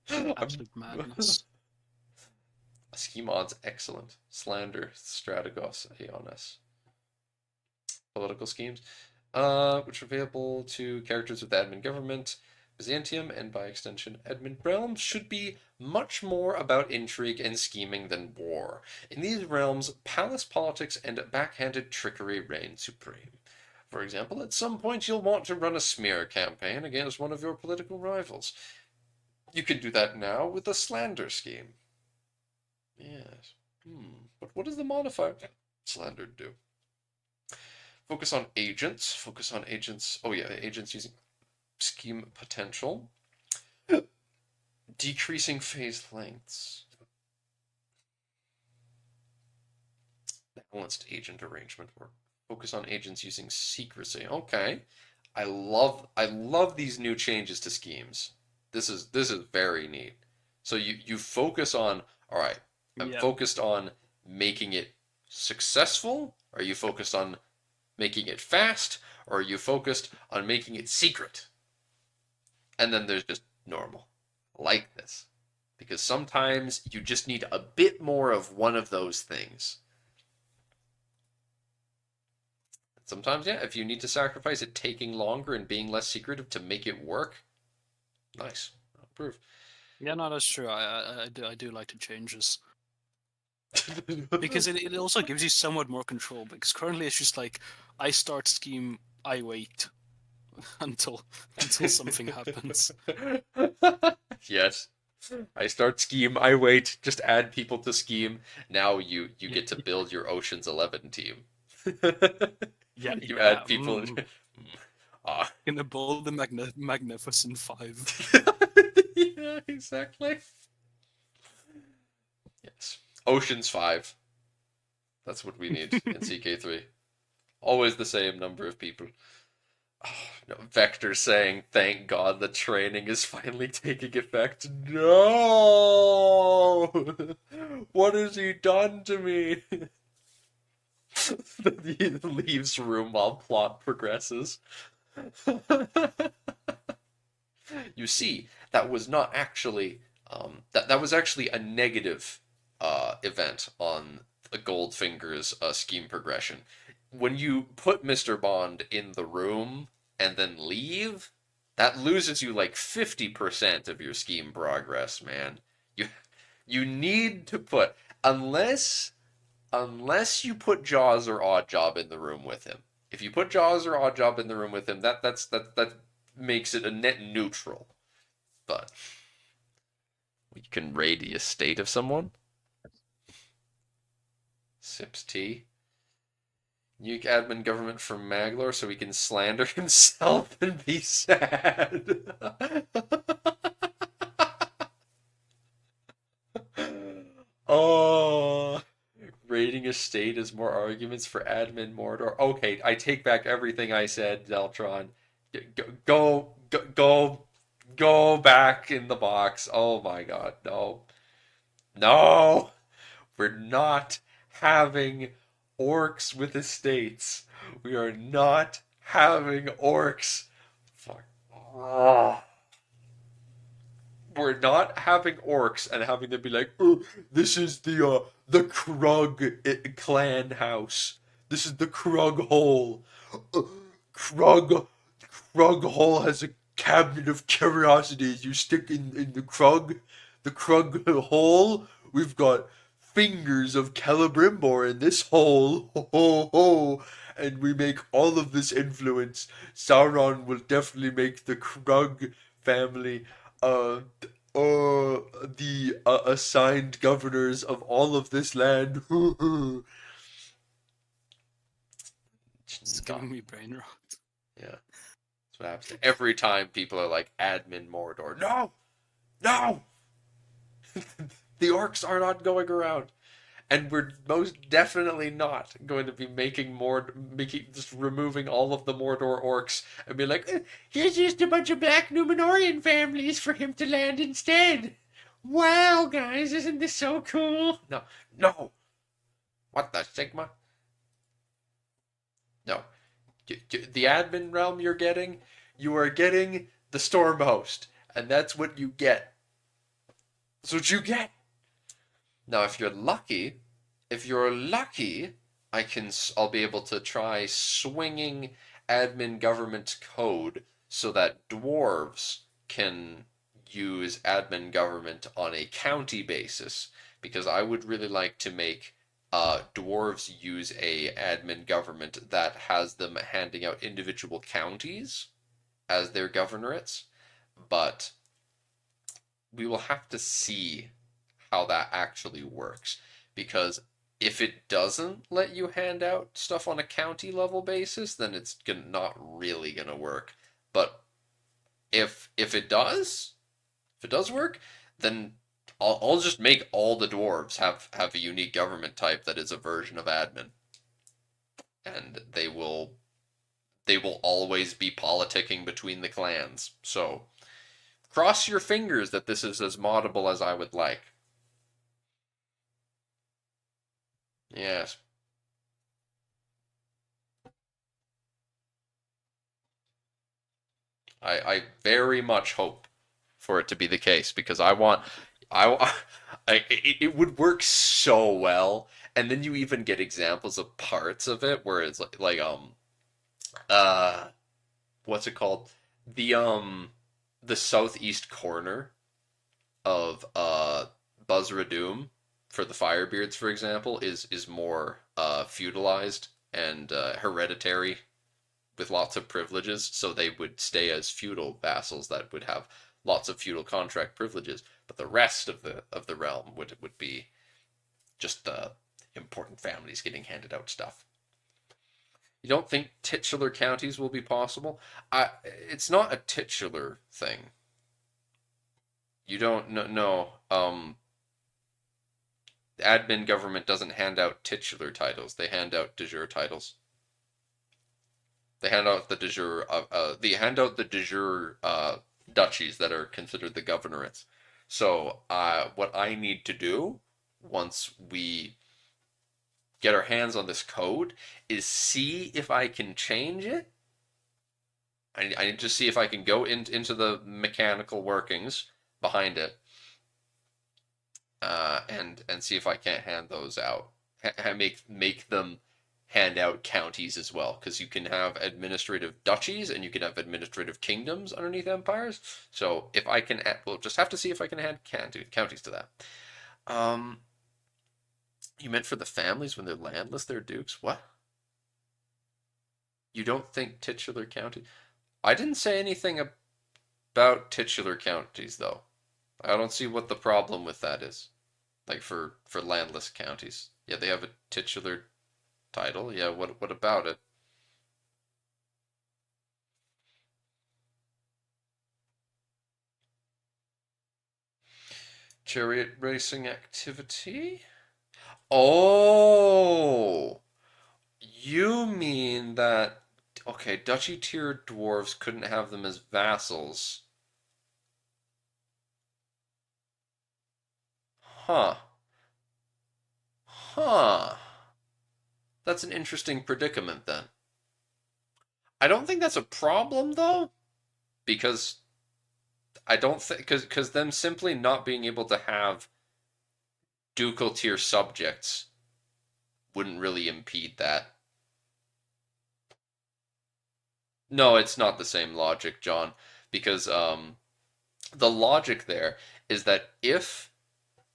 I'm, Absolute madness. Schemod's excellent. Slander, Strategos, Aeonis. Political schemes, which are available to characters with admin government. Byzantium, and by extension admin realms, should be much more about intrigue and scheming than war. In these realms, palace politics and backhanded trickery reign supreme. For example, at some point you'll want to run a smear campaign against one of your political rivals. You can do that now with a slander scheme. Yes. But what does the modifier slander do? Focus on agents. Focus on agents. Oh yeah, agents using scheme potential. Decreasing phase lengths. Balanced agent arrangement work. Focus on agents using secrecy. Okay. I love these new changes to schemes. This is very neat. So you focus on, all right, I'm Yep. focused on making it successful? Are you focused on making it fast? Or are you focused on making it secret? And then there's just normal. Like this. Because sometimes you just need a bit more of one of those things. Sometimes, yeah, if you need to sacrifice it taking longer and being less secretive to make it work, nice. I'll approve. Yeah, no, that's true. I do like the changes because it also gives you somewhat more control. Because currently it's just like I start scheme, I wait until something happens. Yes. I start scheme, I wait, just add people to scheme. Now you Yeah, get to build your Ocean's 11 team. yeah, You yeah. add people. Ah. Gonna build the Magnificent Five. Yeah, exactly. Yes. Ocean's 5. That's what we need in CK3. Always the same number of people. Oh, no, Vector saying, thank God the training is finally taking effect. No! What has he done to me? He leaves room while plot progresses. You see, that was not actually that was actually a negative event on Goldfinger's scheme progression. When you put Mr. Bond in the room and then leave, that loses you like 50% of your scheme progress, man. You you need to put unless you put Jaws or Oddjob in the room with him. If you put Jaws or Oddjob in the room with him, that makes it a net neutral. But you can raid the estate of someone. Sips tea. Nuke admin government for Maglor so he can slander himself and be sad. Oh, raiding estate is more arguments for admin Mordor. Okay, I take back everything I said, Deltron. Go back in the box. Oh my God, no, no, we're not having orcs with estates. We are not having orcs. Fuck. Ah. We're not having orcs and having them be like, oh, this is the Krug clan house. This is the Krug hole. Uh, Krug Krug hole has a cabinet of curiosities. You stick in the Krug hole. We've got fingers of Celebrimbor in this hole. Ho ho ho! And we make all of this influence. Sauron will definitely make the Krug family uh the assigned governors of all of this land. It's Not, giving me brain rot. yeah, that's what happens every time people are like admin Mordor. No, no, the orcs are not going around, and we're most definitely not going to be making just removing all of the Mordor orcs and be like, here's just a bunch of black Numenorian families for him to land instead. Wow, guys, isn't this so cool? No, no. What the Sigma? No. The admin realm you are getting the Stormhost, and that's what you get. That's what you get. Now, if you're lucky, I'll be able to try swinging admin government code so that dwarves can use admin government on a county basis, because I would really like to make dwarves use a admin government that has them handing out individual counties as their governorates, but we will have to see how that actually works, because if it doesn't let you hand out stuff on a county level basis, then it's not really gonna work. But if if it does work, then I'll just make all the dwarves have a unique government type that is a version of admin, and they will always be politicking between the clans. So cross your fingers that this is as moddable as I would like. Yes. I very much hope for it to be the case, because I it would work so well, and then you even get examples of parts of it where it's uh what's it called, the the southeast corner of Buzzradoom for the Firebeards, for example, is more feudalized and hereditary with lots of privileges, so they would stay as feudal vassals that would have lots of feudal contract privileges. But the rest of the realm would be just the important families getting handed out stuff. You don't think titular counties will be possible? It's not a titular thing. You don't know. No, admin government doesn't hand out titular titles. They hand out de jure titles. They hand out the de jure. They hand out the de jure duchies that are considered the governorates. So, what I need to do once we get our hands on this code is see if I can change it. I need to see if I can go into the mechanical workings behind it, and see if I can't hand those out. Make them hand out counties as well, because you can have administrative duchies and you can have administrative kingdoms underneath empires. So if I can, we'll just have to see if I can add counties to that. Um, you meant for the families when they're landless, they're dukes. What? You don't think titular county? I didn't say anything about titular counties though. I don't see what the problem with that is. Like for landless counties. Yeah, they have a titular title. Yeah, what about it? Chariot racing activity? Oh, you mean that, okay, duchy tier dwarves couldn't have them as vassals. Huh. Huh. That's an interesting predicament then. I don't think that's a problem though, because I don't think because them simply not being able to have ducal tier subjects wouldn't really impede that. No, it's not the same logic, John, because the logic there is that if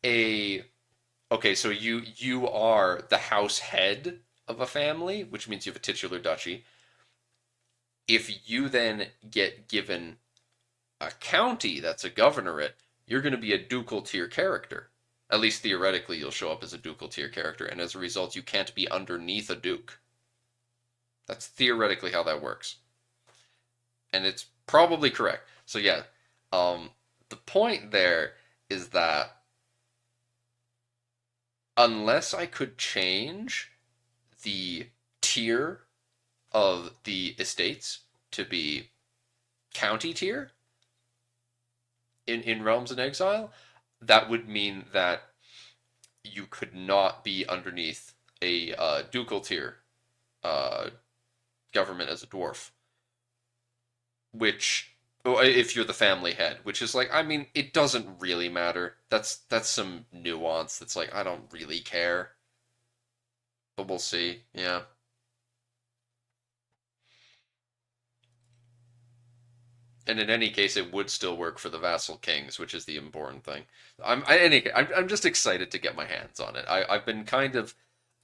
a okay, so you are the house head of a family, which means you have a titular duchy. If you then get given a county that's a governorate, you're going to be a ducal tier character. At least theoretically, you'll show up as a ducal tier character, and as a result, you can't be underneath a duke. That's theoretically how that works. And it's probably correct. So yeah, the point there is that unless I could change the tier of the estates to be county tier in Realms in Exile, that would mean that you could not be underneath a ducal tier uh, government as a dwarf, which if you're the family head, which is like, I mean, it doesn't really matter. That's some nuance that's like I don't really care, but we'll see. Yeah. And in any case, it would still work for the vassal kings, which is the important thing. I'm just excited to get my hands on it. I've been kind of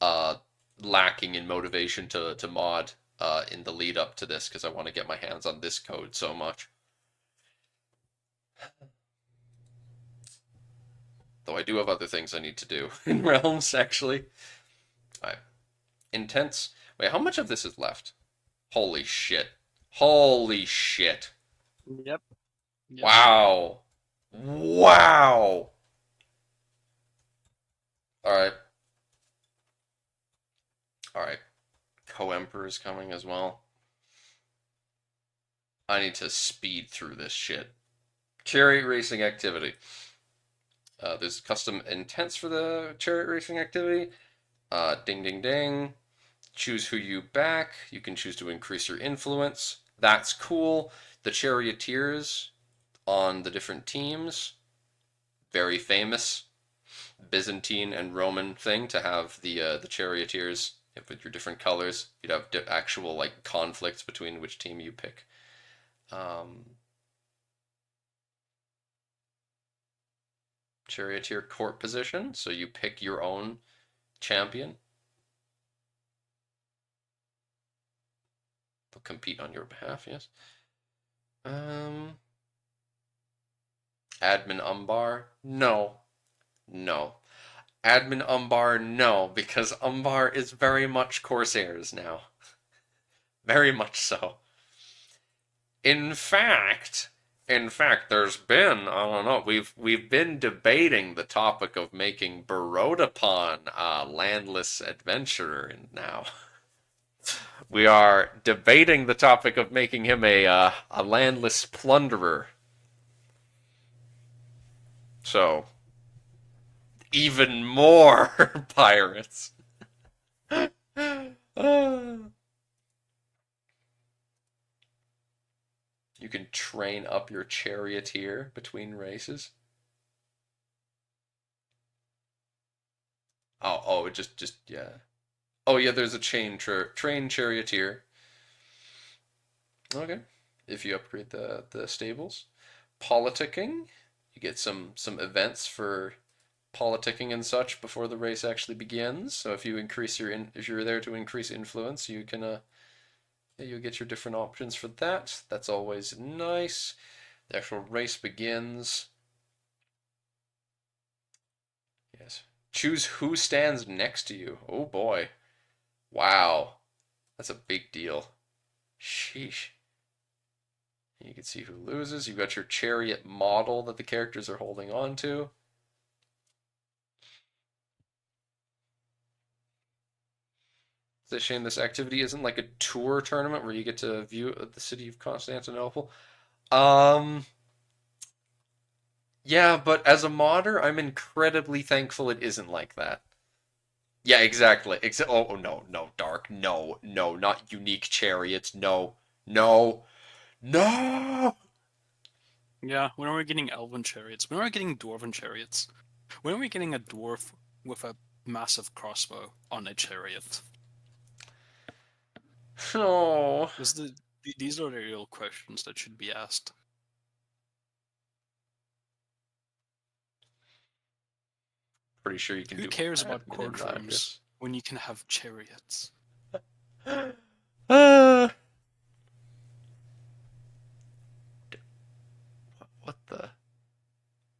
uh, lacking in motivation to mod in the lead up to this because I want to get my hands on this code so much. Though I do have other things I need to do in Realms, actually. All right. Intense. Wait, how much of this is left? Holy shit. Holy shit. Yep. Yep. Wow. Wow. All right. All right. Co-Emperor is coming as well. I need to speed through this shit. Chariot racing activity. There's custom intents for the chariot racing activity. Ding, ding, ding. Choose who you back. You can choose to increase your influence. That's cool. The charioteers on the different teams, very famous Byzantine and Roman thing to have the charioteers with your different colors. You'd have actual like conflicts between which team you pick. Charioteer court position, so you pick your own champion. They'll compete on your behalf, yes. Admin Umbar? No. No. Admin Umbar? No, because Umbar is very much Corsairs now. Very much so. In fact, there's been, I don't know, we've been debating the topic of making Barodapon a landless adventurer now. We are debating the topic of making him a landless plunderer. So, even more pirates. You can train up your charioteer between races. Just yeah. Oh yeah, there's a train charioteer. Okay, if you upgrade the stables, politicking, you get some events for politicking and such before the race actually begins. So if you increase if you're there to increase influence, you can yeah, you'll get your different options for that. That's always nice. The actual race begins. Yes. Choose who stands next to you. Oh boy. Wow. That's a big deal. Sheesh. You can see who loses. You've got your chariot model that the characters are holding on to. It's a shame this activity isn't like a tour tournament where you get to view the city of Constantinople. Um, yeah, but as a modder, I'm incredibly thankful it isn't like that. Yeah, exactly. Oh, no, no, Dark. No, no, not unique chariots. No. No. No. Yeah, when are we getting elven chariots? When are we getting dwarven chariots? When are we getting a dwarf with a massive crossbow on a chariot? No. These are the real questions that should be asked. Pretty sure you can Who do cares about admin in courtrooms Lapis. when you can have chariots? uh, what the?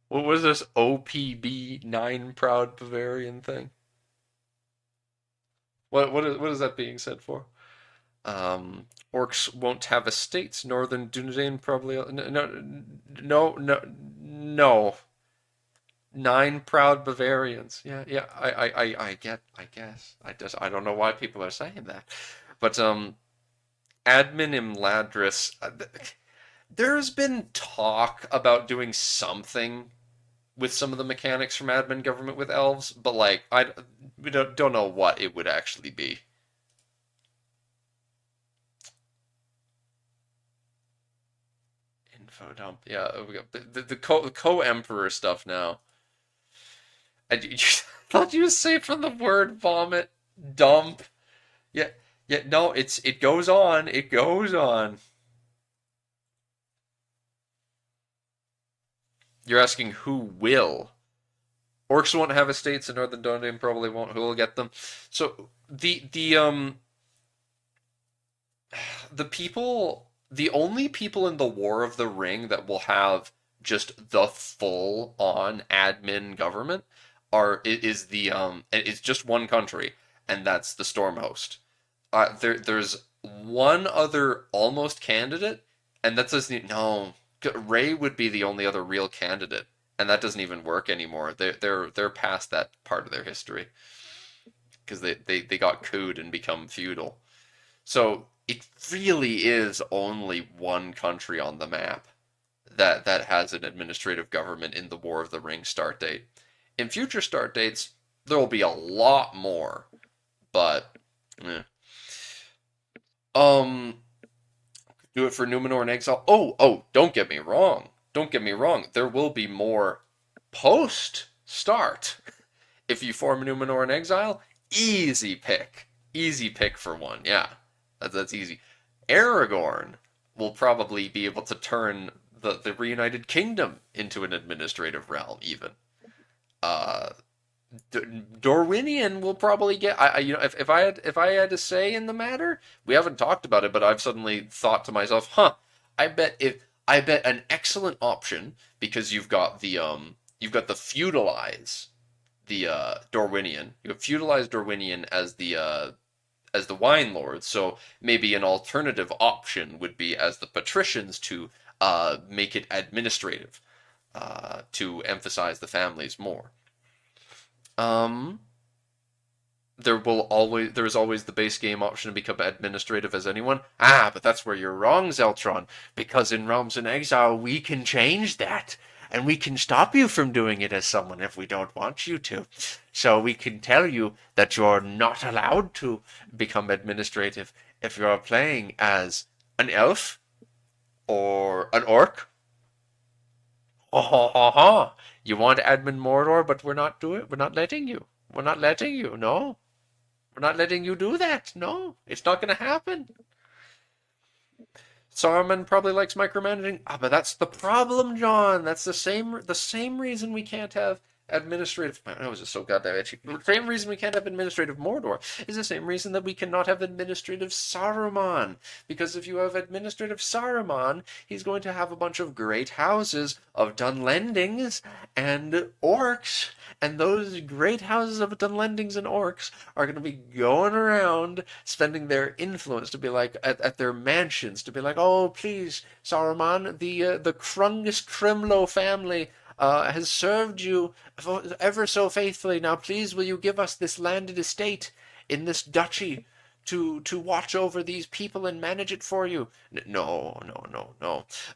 What was this OPB 9 proud Bavarian thing? What is that being said for? Orcs won't have estates. Northern Dunedain probably no. 9 proud Bavarians. Yeah, yeah. I guess. I don't know why people are saying that, but admin in Ladris. There's been talk about doing something with some of the mechanics from admin government with elves, but like we don't know what it would actually be. Info dump. Yeah, we got the co emperor stuff now. You thought you were safe from the word vomit dump. Yeah, yeah. No, it goes on. It goes on. You're asking who will. Orcs won't have estates, and Northern Dundee probably won't. Who will get them? So the people, the only people in the War of the Ring that will have just the full on admin government is the it's just one country, and that's the Stormhost. There's one other almost candidate, and that doesn't no. Ray would be the only other real candidate, and that doesn't even work anymore. They're past that part of their history because they got cooed and become feudal. So it really is only one country on the map that has an administrative government in the War of the Ring start date. In future start dates, there will be a lot more, but eh. um, do it for Numenor and Exile. Oh, don't get me wrong. Don't get me wrong. There will be more post start. If you form Numenor and Exile, easy pick. Easy pick for one. Yeah, that's easy. Aragorn will probably be able to turn the reunited kingdom into an administrative realm, even. Uh, Dorwinian will probably get. If I had to say in the matter, we haven't talked about it, but I've suddenly thought to myself, huh? I bet an excellent option because you've got the feudalize the Dorwinian. You have feudalized Dorwinian as the wine lords. So maybe an alternative option would be as the patricians to make it administrative to emphasize the families more. Um, there is always the base game option to become administrative as anyone. Ah, but that's where you're wrong, Zeltron, because in Realms in Exile we can change that. And we can stop you from doing it as someone if we don't want you to. So we can tell you that you're not allowed to become administrative if you're playing as an elf or an orc. Ha ha ha ha. You want admin Mordor, but we're not letting you. We're not letting you, no. We're not letting you do that. No, it's not going to happen. Saruman probably likes micromanaging. Ah, but that's the problem, John. That's the same reason we can't have administrative. I was just so goddamn itchy. The same reason we can't have administrative Mordor is the same reason that we cannot have administrative Saruman. Because if you have administrative Saruman, he's going to have a bunch of great houses of Dunlendings and orcs, and those great houses of Dunlendings and orcs are going to be going around spending their influence to be like at their mansions to be like, oh please, Saruman, the Krungus Krimlo family has served you ever so faithfully. Now please, will you give us this landed estate in this duchy to watch over these people and manage it for you? No.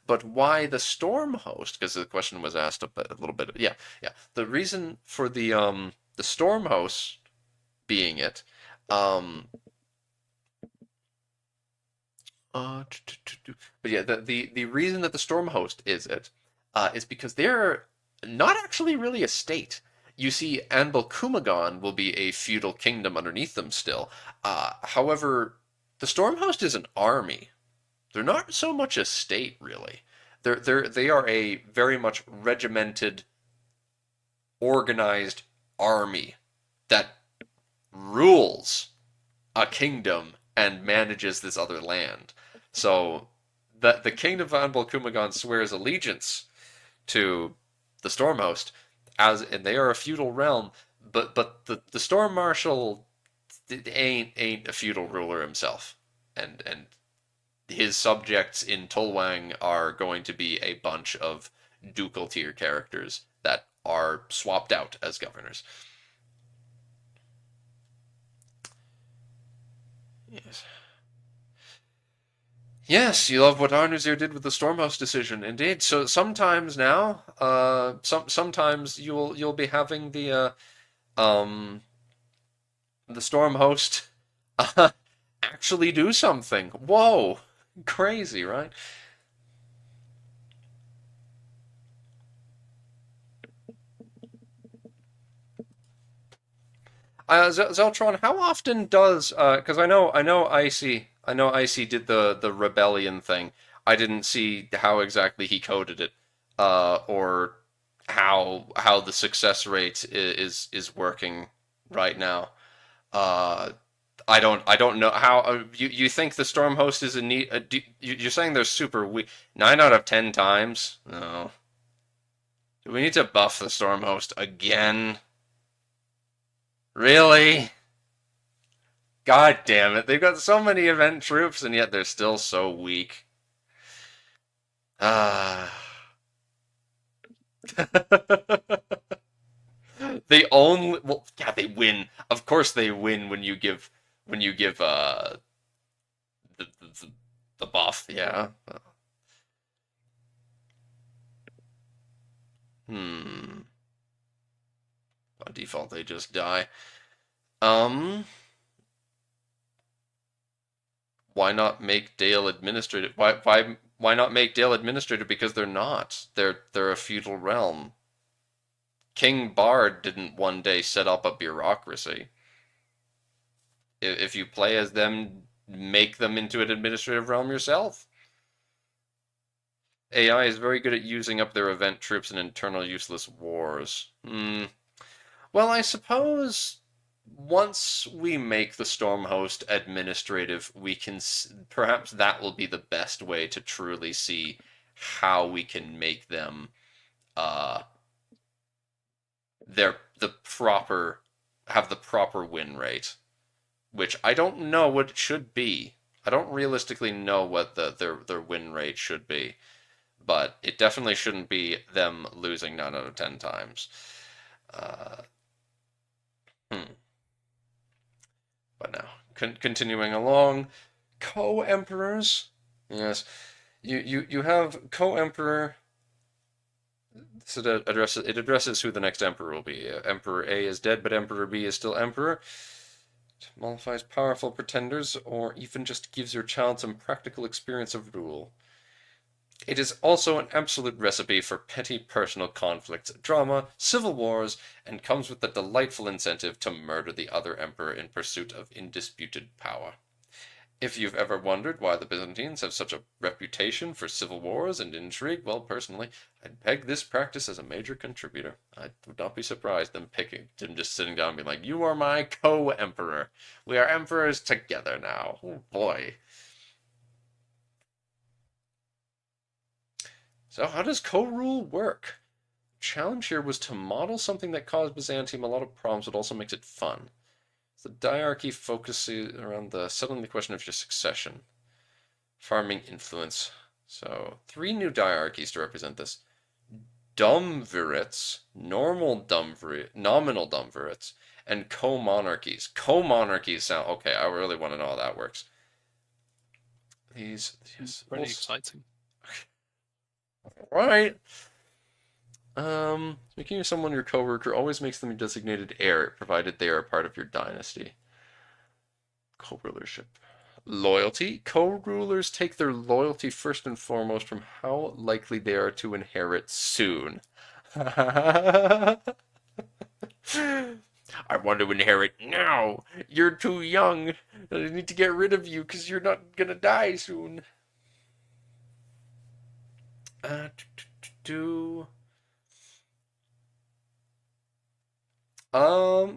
But why the storm host? Because the question was asked a little bit. Yeah. The reason for the storm host being it, um, But yeah, the reason that the Storm Host is because they're not actually really a state. You see, Anbel Kumagon will be a feudal kingdom underneath them still. However, the Storm Host is an army. They're not so much a state, really. They are a very much regimented, organized army that rules a kingdom and manages this other land. So the kingdom of Anbel Kumagon swears allegiance to the Stormhost, and they are a feudal realm. But the Storm Marshal ain't a feudal ruler himself, and his subjects in Tolwang are going to be a bunch of ducal tier characters that are swapped out as governors. Yes. Yes, you love what Arnuzir did with the Stormhost decision, indeed. So sometimes now, sometimes you'll be having the Stormhost actually do something. Whoa, crazy, right? Zeltron, how often does because I know Icy did the rebellion thing. I didn't see how exactly he coded it, or how the success rate is working right now. Uh, I don't know how you think the Storm Host is a neat. You're saying they're super weak. 9 out of 10 times. No. Do we need to buff the Storm Host again? Really? God damn it. They've got so many event troops and yet they're still so weak. Ah. They only well yeah, they win. Of course they win when you give the buff, yeah. Hmm. By default they just die. Um why not make Dale administrative? Why not make Dale administrative? Because they're not. They're a feudal realm. King Bard didn't one day set up a bureaucracy. If you play as them, make them into an administrative realm yourself. AI is very good at using up their event troops in internal useless wars. Well, I suppose once we make the Stormhost administrative, we can perhaps that will be the best way to truly see how we can make them uh the proper have the proper win rate, which I don't know what it should be. I don't realistically know what their win rate should be, but it definitely shouldn't be them losing 9 out of 10 times. Uh, hmm. But now, continuing along, co-emperors. Yes, you have co-emperor. So it addresses who the next emperor will be. Emperor A is dead, but Emperor B is still emperor. It mollifies powerful pretenders, or even just gives your child some practical experience of rule. It is also an absolute recipe for petty personal conflicts, drama, civil wars, and comes with the delightful incentive to murder the other emperor in pursuit of indisputed power. If you've ever wondered why the Byzantines have such a reputation for civil wars and intrigue, well, personally, I'd peg this practice as a major contributor. I would not be surprised them just sitting down and being like, "You are my co-emperor. We are emperors together now." Oh boy. So how does co-rule work? Challenge here was to model something that caused Byzantium a lot of problems, but also makes it fun. The diarchy focuses around settling the question of your succession, farming influence. So 3 new diarchies to represent this: Dumbvirates, nominal Dumbvirates, and co-monarchies. Co-monarchies sound okay. I really want to know how that works. These, yes, Pretty exciting. Right. Making someone your coworker always makes them a designated heir, provided they are a part of your dynasty. Co-rulership. Loyalty. Co-rulers take their loyalty first and foremost from how likely they are to inherit soon. I want to inherit now. You're too young. I need to get rid of you because you're not gonna die soon. Uh, do,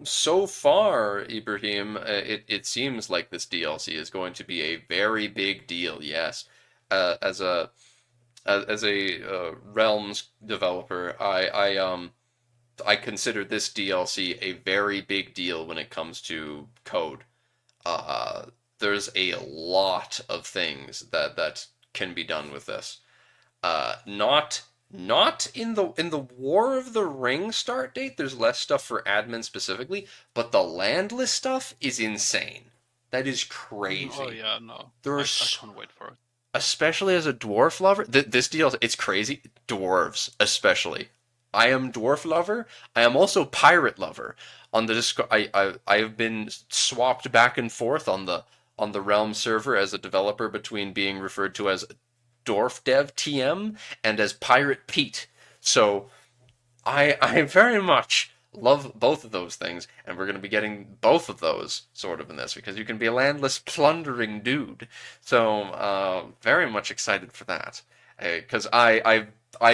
so far, Ibrahim, it seems like this DLC is going to be a very big deal. Yes, as a Realms developer, I consider this DLC a very big deal when it comes to code. Uh, there's a lot of things that can be done with this. Not in the War of the Ring start date. There's less stuff for admin specifically, but the landless stuff is insane. That is Oh crazy. yeah, no, There are I can't wait for it. especially as a dwarf lover, this deal, it's crazy. Dwarves, especially. I am dwarf lover. I am also pirate lover. On the I have been swapped back and forth on the Realm server as a developer between being referred to as Dwarf Dev TM and as Pirate Pete. So I very much love both of those things, and we're going to be getting both of those sort of in this because you can be a landless plundering dude. So very much excited for that because I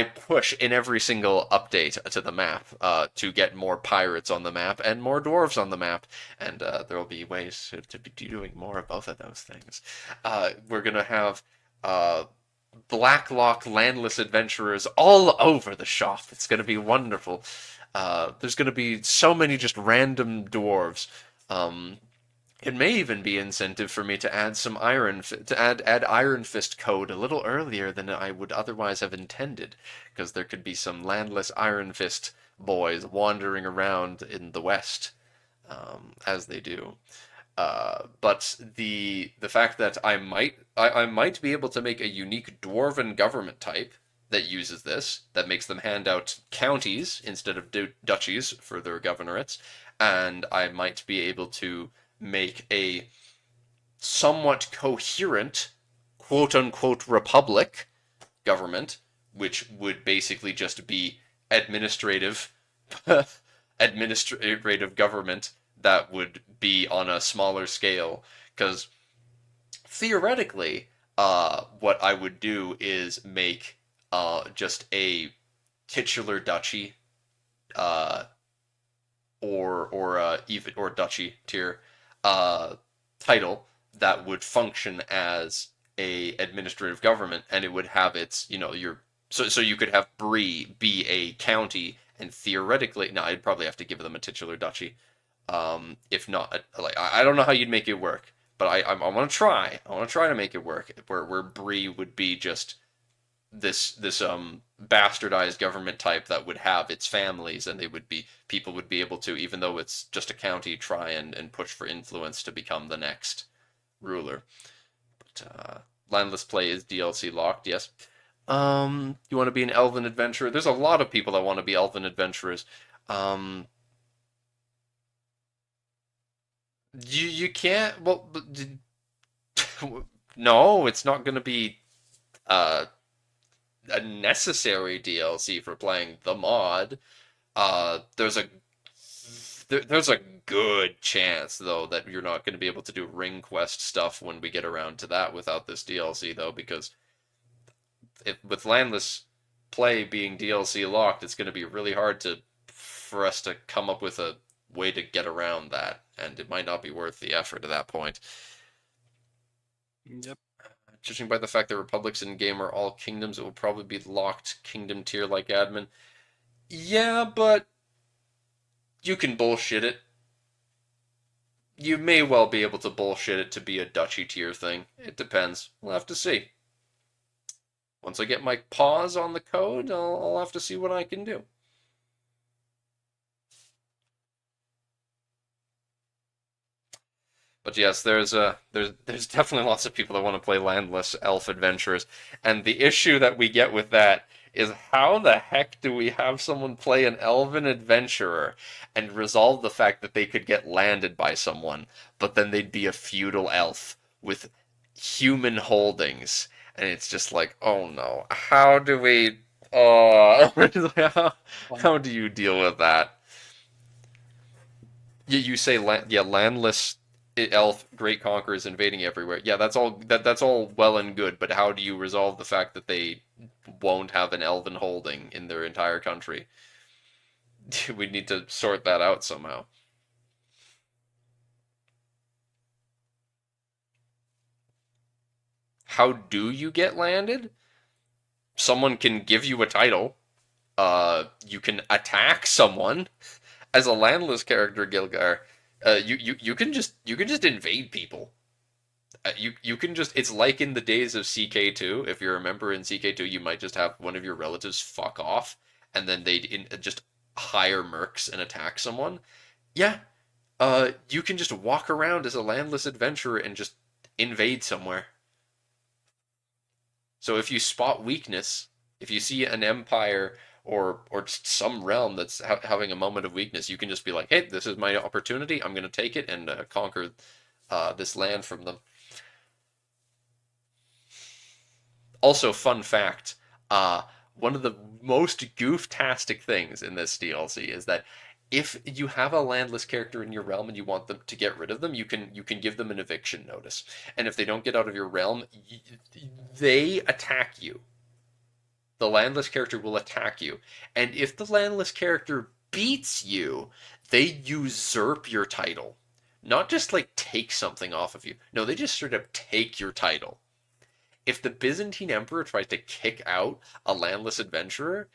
push in every single update to the map to get more pirates on the map and more dwarves on the map, and there will be ways to be doing more of both of those things. We're gonna have Blacklock landless adventurers all over the shop. It's going to be wonderful. There's going to be so many just random dwarves. Um, it may even be incentive for me to add some add Iron Fist code a little earlier than I would otherwise have intended, because there could be some landless Iron Fist boys wandering around in the West, as they do. But the fact that I might be able to make a unique dwarven government type that uses this, that makes them hand out counties instead of duchies for their governorates, and I might be able to make a somewhat coherent quote unquote republic government, which would basically just be administrative administrative government that would be on a smaller scale. Because theoretically, what I would do is make just a titular duchy, uh, or even or duchy tier uh, title that would function as a administrative government, and it would have its your so you could have Bree be a county, and theoretically, no, I'd probably have to give them a titular duchy. If not, like I don't know how you'd make it work, but I want to try. I want to try to make it work where Bree would be just this bastardized government type that would have its families, and they would be people would be able to, even though it's just a county, try and push for influence to become the next ruler. But landless play is DLC locked, yes. You want to be an elven adventurer? There's a lot of people that want to be elven adventurers. Um, you can't. Well, no, it's not going to be uh a necessary DLC for playing the mod. There's there's a good chance though that you're not going to be able to do ring quest stuff when we get around to that without this DLC though, because with landless play being DLC locked, it's going to be really hard to for us to come up with a way to get around that, and it might not be worth the effort at that point. Yep. Judging by the fact that republics in game are all kingdoms, it will probably be locked kingdom tier like admin. Yeah, but you can bullshit it. You may well be able to bullshit it to be a duchy tier thing. It depends. We'll have to see. Once I get my paws on the code, I'll have to see what I can do. But yes, there's definitely lots of people that want to play landless elf adventurers, and the issue that we get with that is how the heck do we have someone play an elven adventurer and resolve the fact that they could get landed by someone, but then they'd be a feudal elf with human holdings, and it's just like, oh no, how do we? How, Um, how do you deal with that? You say yeah, landless elf great conquerors invading everywhere. Yeah, that's all well and good, but how do you resolve the fact that they won't have an elven holding in their entire country? We need to sort that out somehow. How do you get landed? Someone can give you a title. You can attack someone as a landless character, Gilgar. You can just invade people. You can just it's like in the days of CK2. If you remember in CK2, you might just have one of your relatives fuck off, and then just hire mercs and attack someone. Yeah, you can just walk around as a landless adventurer and just invade somewhere. So if you spot weakness, if you see an empire or just some realm that's having a moment of weakness, you can just be like, "Hey, this is my opportunity. I'm going to take it and conquer this land from them." Also, fun fact: one of the most goof-tastic things in this DLC is that if you have a landless character in your realm and you want them to get rid of them, you can give them an eviction notice, and if they don't get out of your realm, they attack you. The landless character will attack you. And if the landless character beats you, they usurp your title. Not just like take something off of you. No, they just straight up take your title. If the Byzantine emperor tries to kick out a landless adventurer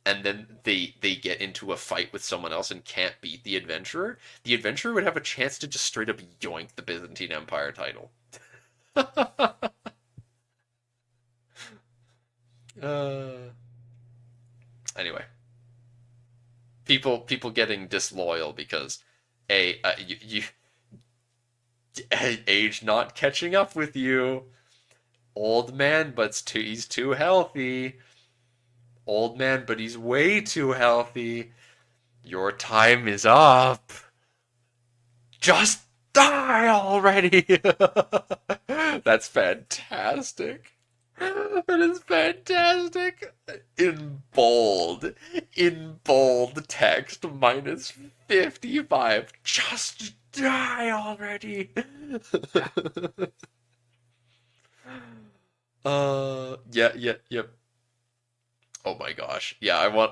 and then they get into a fight with someone else and can't beat the adventurer would have a chance to just straight up yoink the Byzantine Empire title. uh, anyway, people getting disloyal because you age not catching up with you. Old man, but he's too healthy. Old man, but he's way too healthy. Your time is up. Just die already. That's fantastic. That is fantastic. In bold text, minus 55. Just die already. Yeah, yeah, yep. Oh my gosh. Yeah,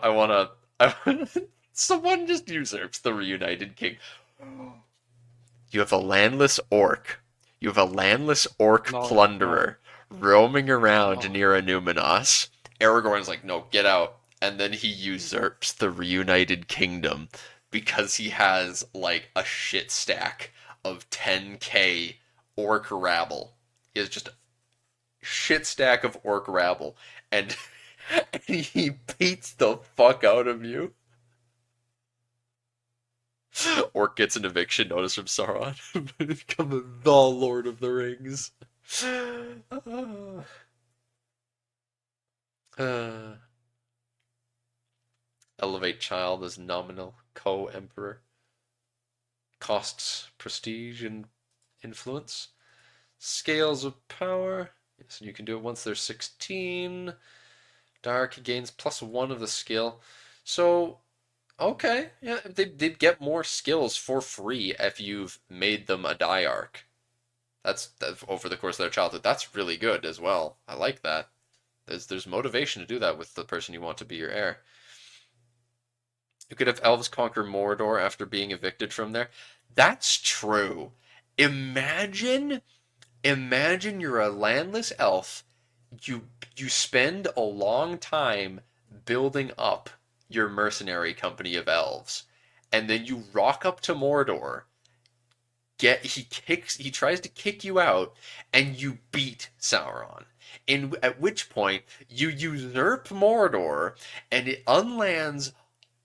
someone just usurps the reunited king. You have a landless orc. You have a landless orc no, no, plunderer roaming around no. near Numinos. Aragorn's like, no, get out. And then he usurps the reunited kingdom because he has like a shit stack of 10k orc rabble. He has just a shit stack of orc rabble. And, and he beats the fuck out of you. Orc gets an eviction notice from Sauron. Become the Lord of the Rings. Uh, elevate child as nominal co-emperor. Costs prestige and influence. Scales of power. Yes, and you can do it once they're 16. Diarchy gains +1 of the skill. So, okay, yeah, they'd get more skills for free if you've made them a diarch. That's over the course of their childhood. That's really good as well. I like that. There's motivation to do that with the person you want to be your heir. You could have elves conquer Mordor after being evicted from there. That's true. Imagine imagine you're a landless elf. You spend a long time building up your mercenary company of elves, and then you rock up to Mordor. He tries to kick you out, and you beat Sauron. At which point you usurp Mordor, and it unlands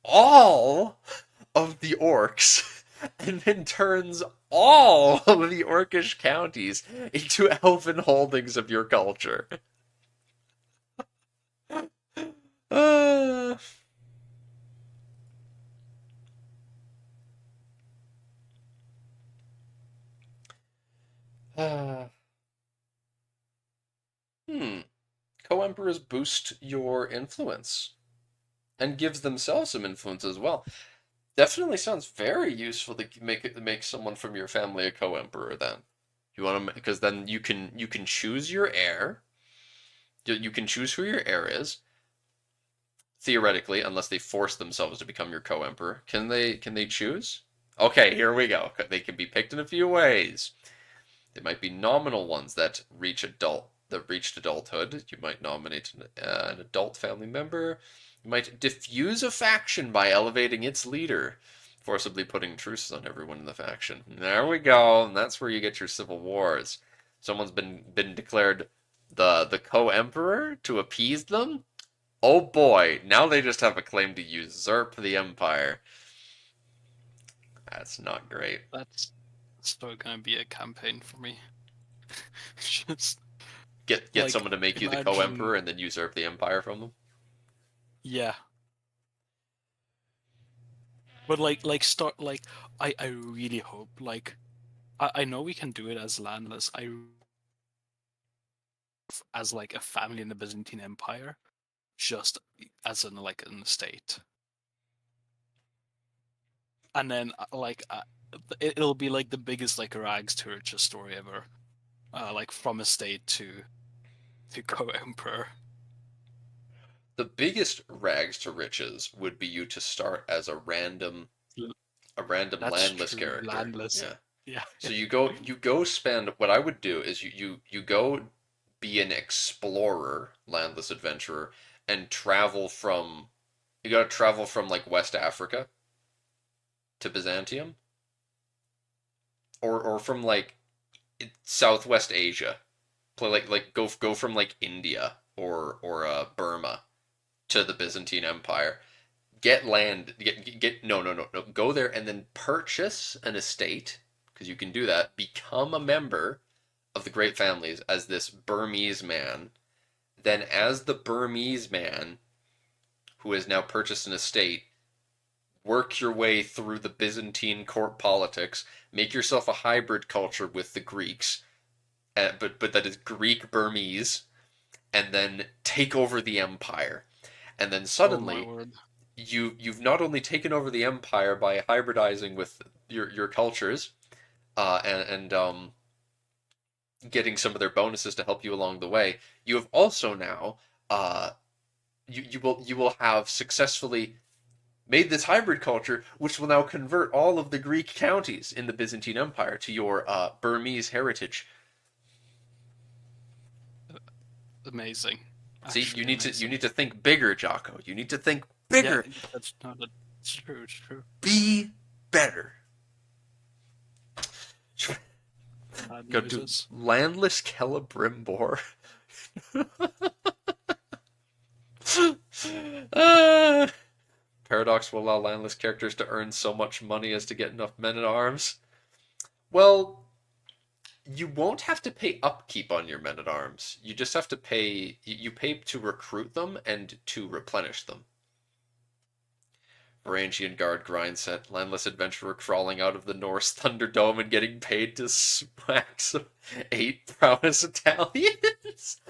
all of the orcs and then turns all of the orcish counties into elven holdings of your culture. Uh, uh, co-emperors boost your influence and gives themselves some influence as well. Definitely sounds very useful to make someone from your family a co-emperor. Then you want to, because then you can choose your heir. You can choose who your heir is theoretically, unless they force themselves to become your co-emperor. Can they choose? Okay, here we go. They can be picked in a few ways. They might be nominal ones that reached adulthood. You might nominate an adult family member. You might diffuse a faction by elevating its leader, forcibly putting truces on everyone in the faction. There we go, and that's where you get your civil wars. Someone's been declared the co-emperor to appease them. Oh boy, now they just have a claim to usurp the empire. That's not great. That's still gonna be a campaign for me. Just Get like someone to make you the imagine, co-emperor and then usurp the empire from them. yeah. But like start like I really hope like I know we can do it as landless. As like a family in the Byzantine Empire, just as in like an estate, and then it'll be like the biggest like rags to riches story ever, like from estate to co-emperor. The biggest rags to riches would be you to start as L- a random That's landless true, character. landless. Yeah. Yeah, So you go spend what I would do is you go be an explorer, landless adventurer, and travel from you gotta travel from like West Africa to Byzantium, or from like Southwest Asia. Play like go from like India or Burma to the Byzantine Empire. Get land. Get no. Go there and then purchase an estate because you can do that. Become a member of the great families as this Burmese man. Then, as the Burmese man who has now purchased an estate, work your way through the Byzantine court politics. Make yourself a hybrid culture with the Greeks, but that is Greek Burmese, and then take over the empire. And then oh my suddenly word. you've not only taken over the empire by hybridizing with your cultures, and getting some of their bonuses to help you along the way. You have also now uh, you will have successfully made this hybrid culture, which will now convert all of the Greek counties in the Byzantine Empire to your Burmese heritage. Amazing. See, you Actually need to you amazing. need to think bigger, Jocko. You need to think Yeah, bigger. that's not a, it's true, it's true. Be better. Bad Go do noises. landless Celebrimbor. uh, Paradox will allow landless characters to earn so much money as to get enough men at arms. Well, you won't have to pay upkeep on your men at arms. You just have to pay. You pay to recruit them and to replenish them. Varangian guard grind set, landless adventurer crawling out of the Norse Thunderdome and getting paid to smack some 8 prowess Italians.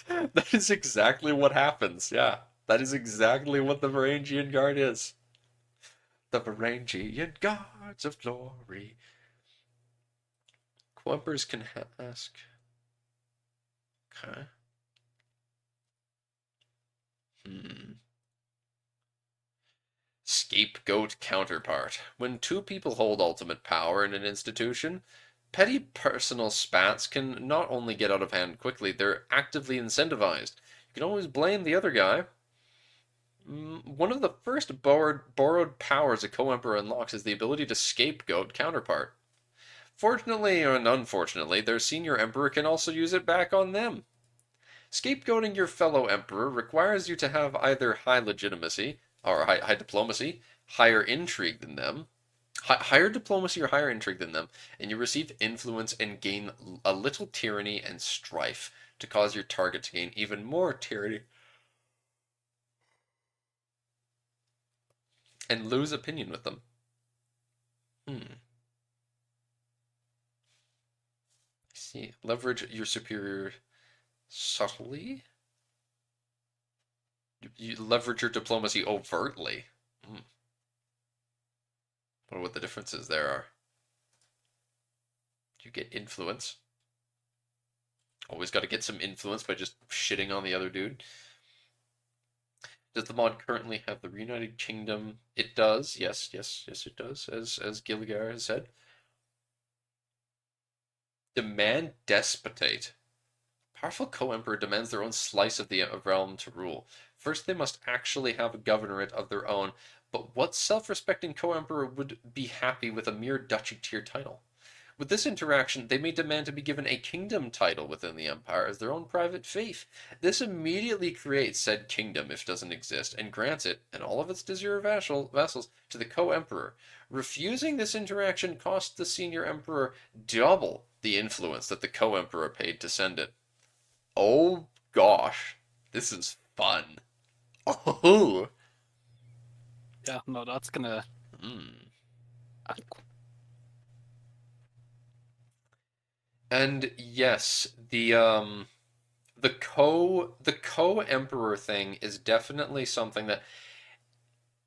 That is exactly what happens. Yeah, that is exactly what the Varangian guard is. The Varangian guards of glory. Quempers can ask. Okay. Hmm. Scapegoat counterpart. When two people hold ultimate power in an institution, petty personal spats can not only get out of hand quickly, they're actively incentivized. You can always blame the other guy. One of the first borrowed powers a co-emperor unlocks is the ability to scapegoat counterpart. Fortunately and unfortunately, their senior emperor can also use it back on them. Scapegoating your fellow emperor requires you to have either high legitimacy or high diplomacy, higher intrigue than them, higher diplomacy or higher intrigue than them, and you receive influence and gain a little tyranny and strife to cause your target to gain even more tyranny and lose opinion with them. See, leverage your superior Subtly? You leverage your diplomacy overtly. Hmm. Wonder what the differences there are. You get influence. Always got to get some influence by just shitting on the other dude. Does the mod currently have the Reunited Kingdom? It does. Yes, yes, yes, it does. As Gilligar has said. Demand despotate. Powerful co-emperor demands their own slice of the realm to rule. First, they must actually have a governorate of their own. But what self-respecting co-emperor would be happy with a mere duchy tier title? With this interaction, they may demand to be given a kingdom title within the empire as their own private fief. This immediately creates said kingdom, if it doesn't exist, and grants it, and all of its de jure vassals, to the co-emperor. Refusing this interaction costs the senior emperor double the influence that the co-emperor paid to send it. Oh gosh, this is fun. Oh. Yeah, no, that's gonna. Mm. And yes, the co-emperor thing is definitely something that,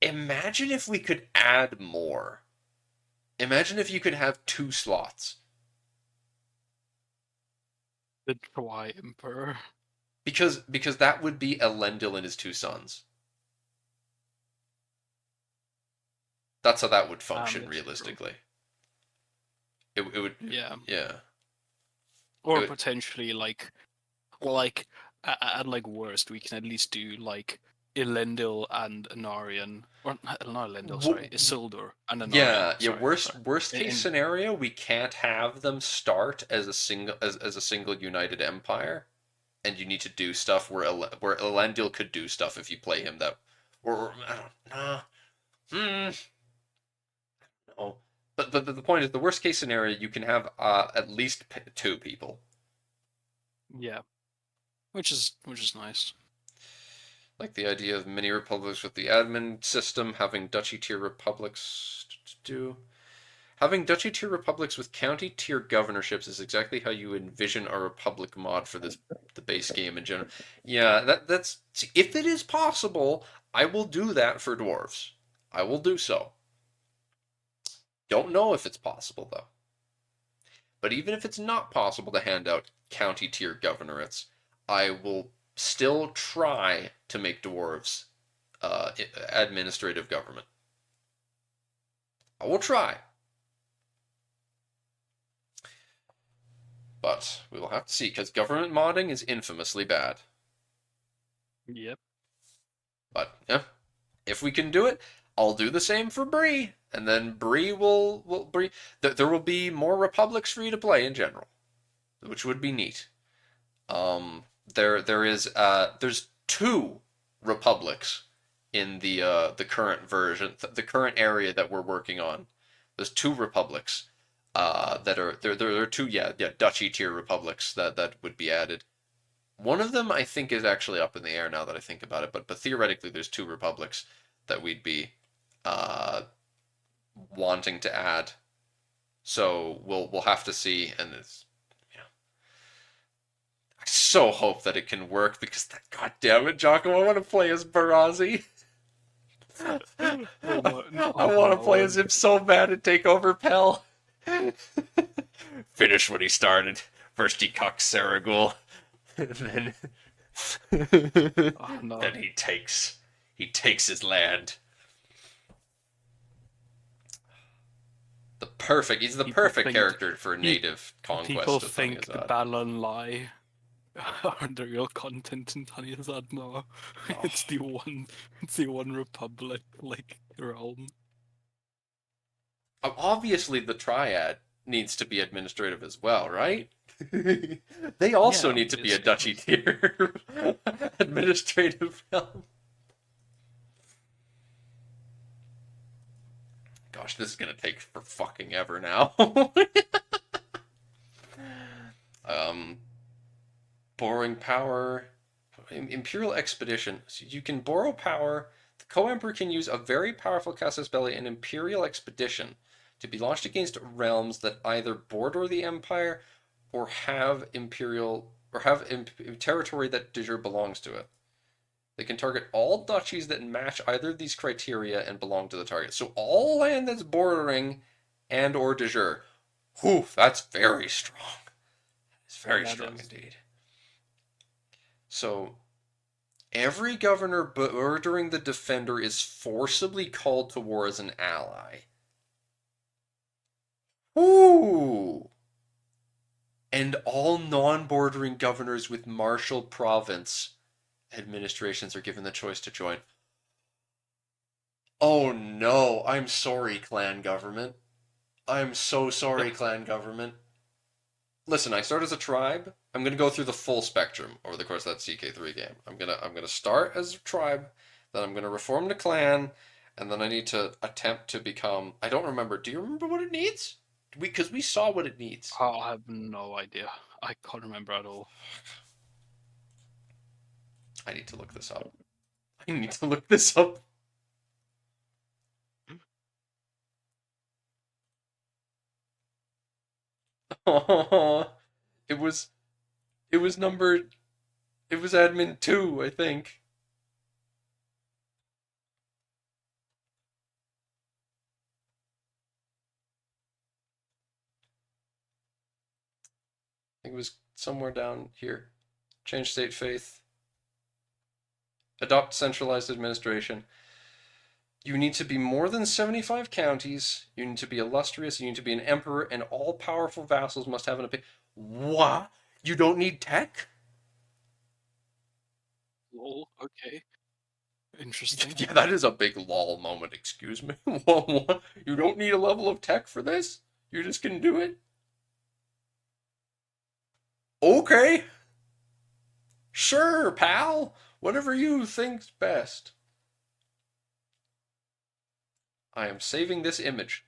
imagine if we could add more. Imagine if you could have 2 slots. The Troy Emperor. Because that would be Elendil and his 2 sons. That's how that would function realistically. It would, Yeah. yeah. Or would, potentially at like worst we can at least do like Elendil and Anarion, or not Elendil, sorry, Isildur and Anarion. yeah. Sorry, Worst case scenario, we can't have them start as a single united empire, and you need to do stuff where Elendil could do stuff if you play him that, or I don't know. No. But the point is, the worst case scenario, you can have at least 2 people. Yeah, which is nice. Like the idea of mini republics with the admin system, having duchy tier republics. Having duchy tier republics with county tier governorships is exactly how you envision a republic mod for the base game in general. Yeah, that's if it is possible, I will do that for dwarves. I will do so. Don't know if it's possible though. But even if it's not possible to hand out county tier governorates, I will still try to make dwarves administrative government. I will try. But we will have to see, because government modding is infamously bad. Yep. But yeah, if we can do it, I'll do the same for Bree, and then Bree will Bree. There will be more republics for you to play in general, which would be neat. There's 2 republics in the current version, the current area that we're working on. There's 2 republics that are there are 2 duchy tier republics that would be added. One of them I think is actually up in the air now that I think about it, but theoretically there's 2 republics that we'd be wanting to add. So we'll have to see, and it's, I so hope that it can work, because that, god damn it, Jocko, I want to play as Barazi. I want to play as him so bad and take over Pell. Finish what he started. First he cucks Saragul, and then then he takes his land. He's the perfect character for native conquest. People think the Balan lie are the real content in Tanizad now. Oh. It's the one republic like realm. Obviously, the Triad needs to be administrative as well, right? They also need to be a duchy tier administrative realm. Gosh, this is gonna take for fucking ever now. Borrowing power. Imperial expedition. So you can borrow power. The co-emperor can use a very powerful casus belli in Imperial expedition to be launched against realms that either border the empire or have imperial or have territory that de jure belongs to it. They can target all duchies that match either of these criteria and belong to the target. So all land that's bordering and or de jure. Whew, that's very strong. It's Yeah, very that strong is. indeed. So every governor bordering the defender is forcibly called to war as an ally. Ooh! And all non-bordering governors with martial province administrations are given the choice to join. Oh no, I'm sorry, clan government. I'm so sorry, clan government. Listen, I start as a tribe. I'm gonna go through the full spectrum over the course of that CK3 game. I'm gonna start as a tribe, then I'm gonna reform to clan, and then I need to attempt to become. I don't remember. Do you remember what it needs? Because we saw what it needs. Oh, I have no idea. I can't remember at all. I need to look this up. I need to look this up. it was it was number it was admin 2, I think. I think it was somewhere down here. Change state faith. Adopt centralized administration. You need to be more than 75 counties. You need to be illustrious. You need to be an emperor, and all powerful vassals must have an opinion. What? You don't need tech? Lol. Okay. Interesting. Yeah, that is a big lol moment. Excuse me. What? You don't need a level of tech for this? You just can do it? Okay. Sure, pal. Whatever you think's best. I am saving this image.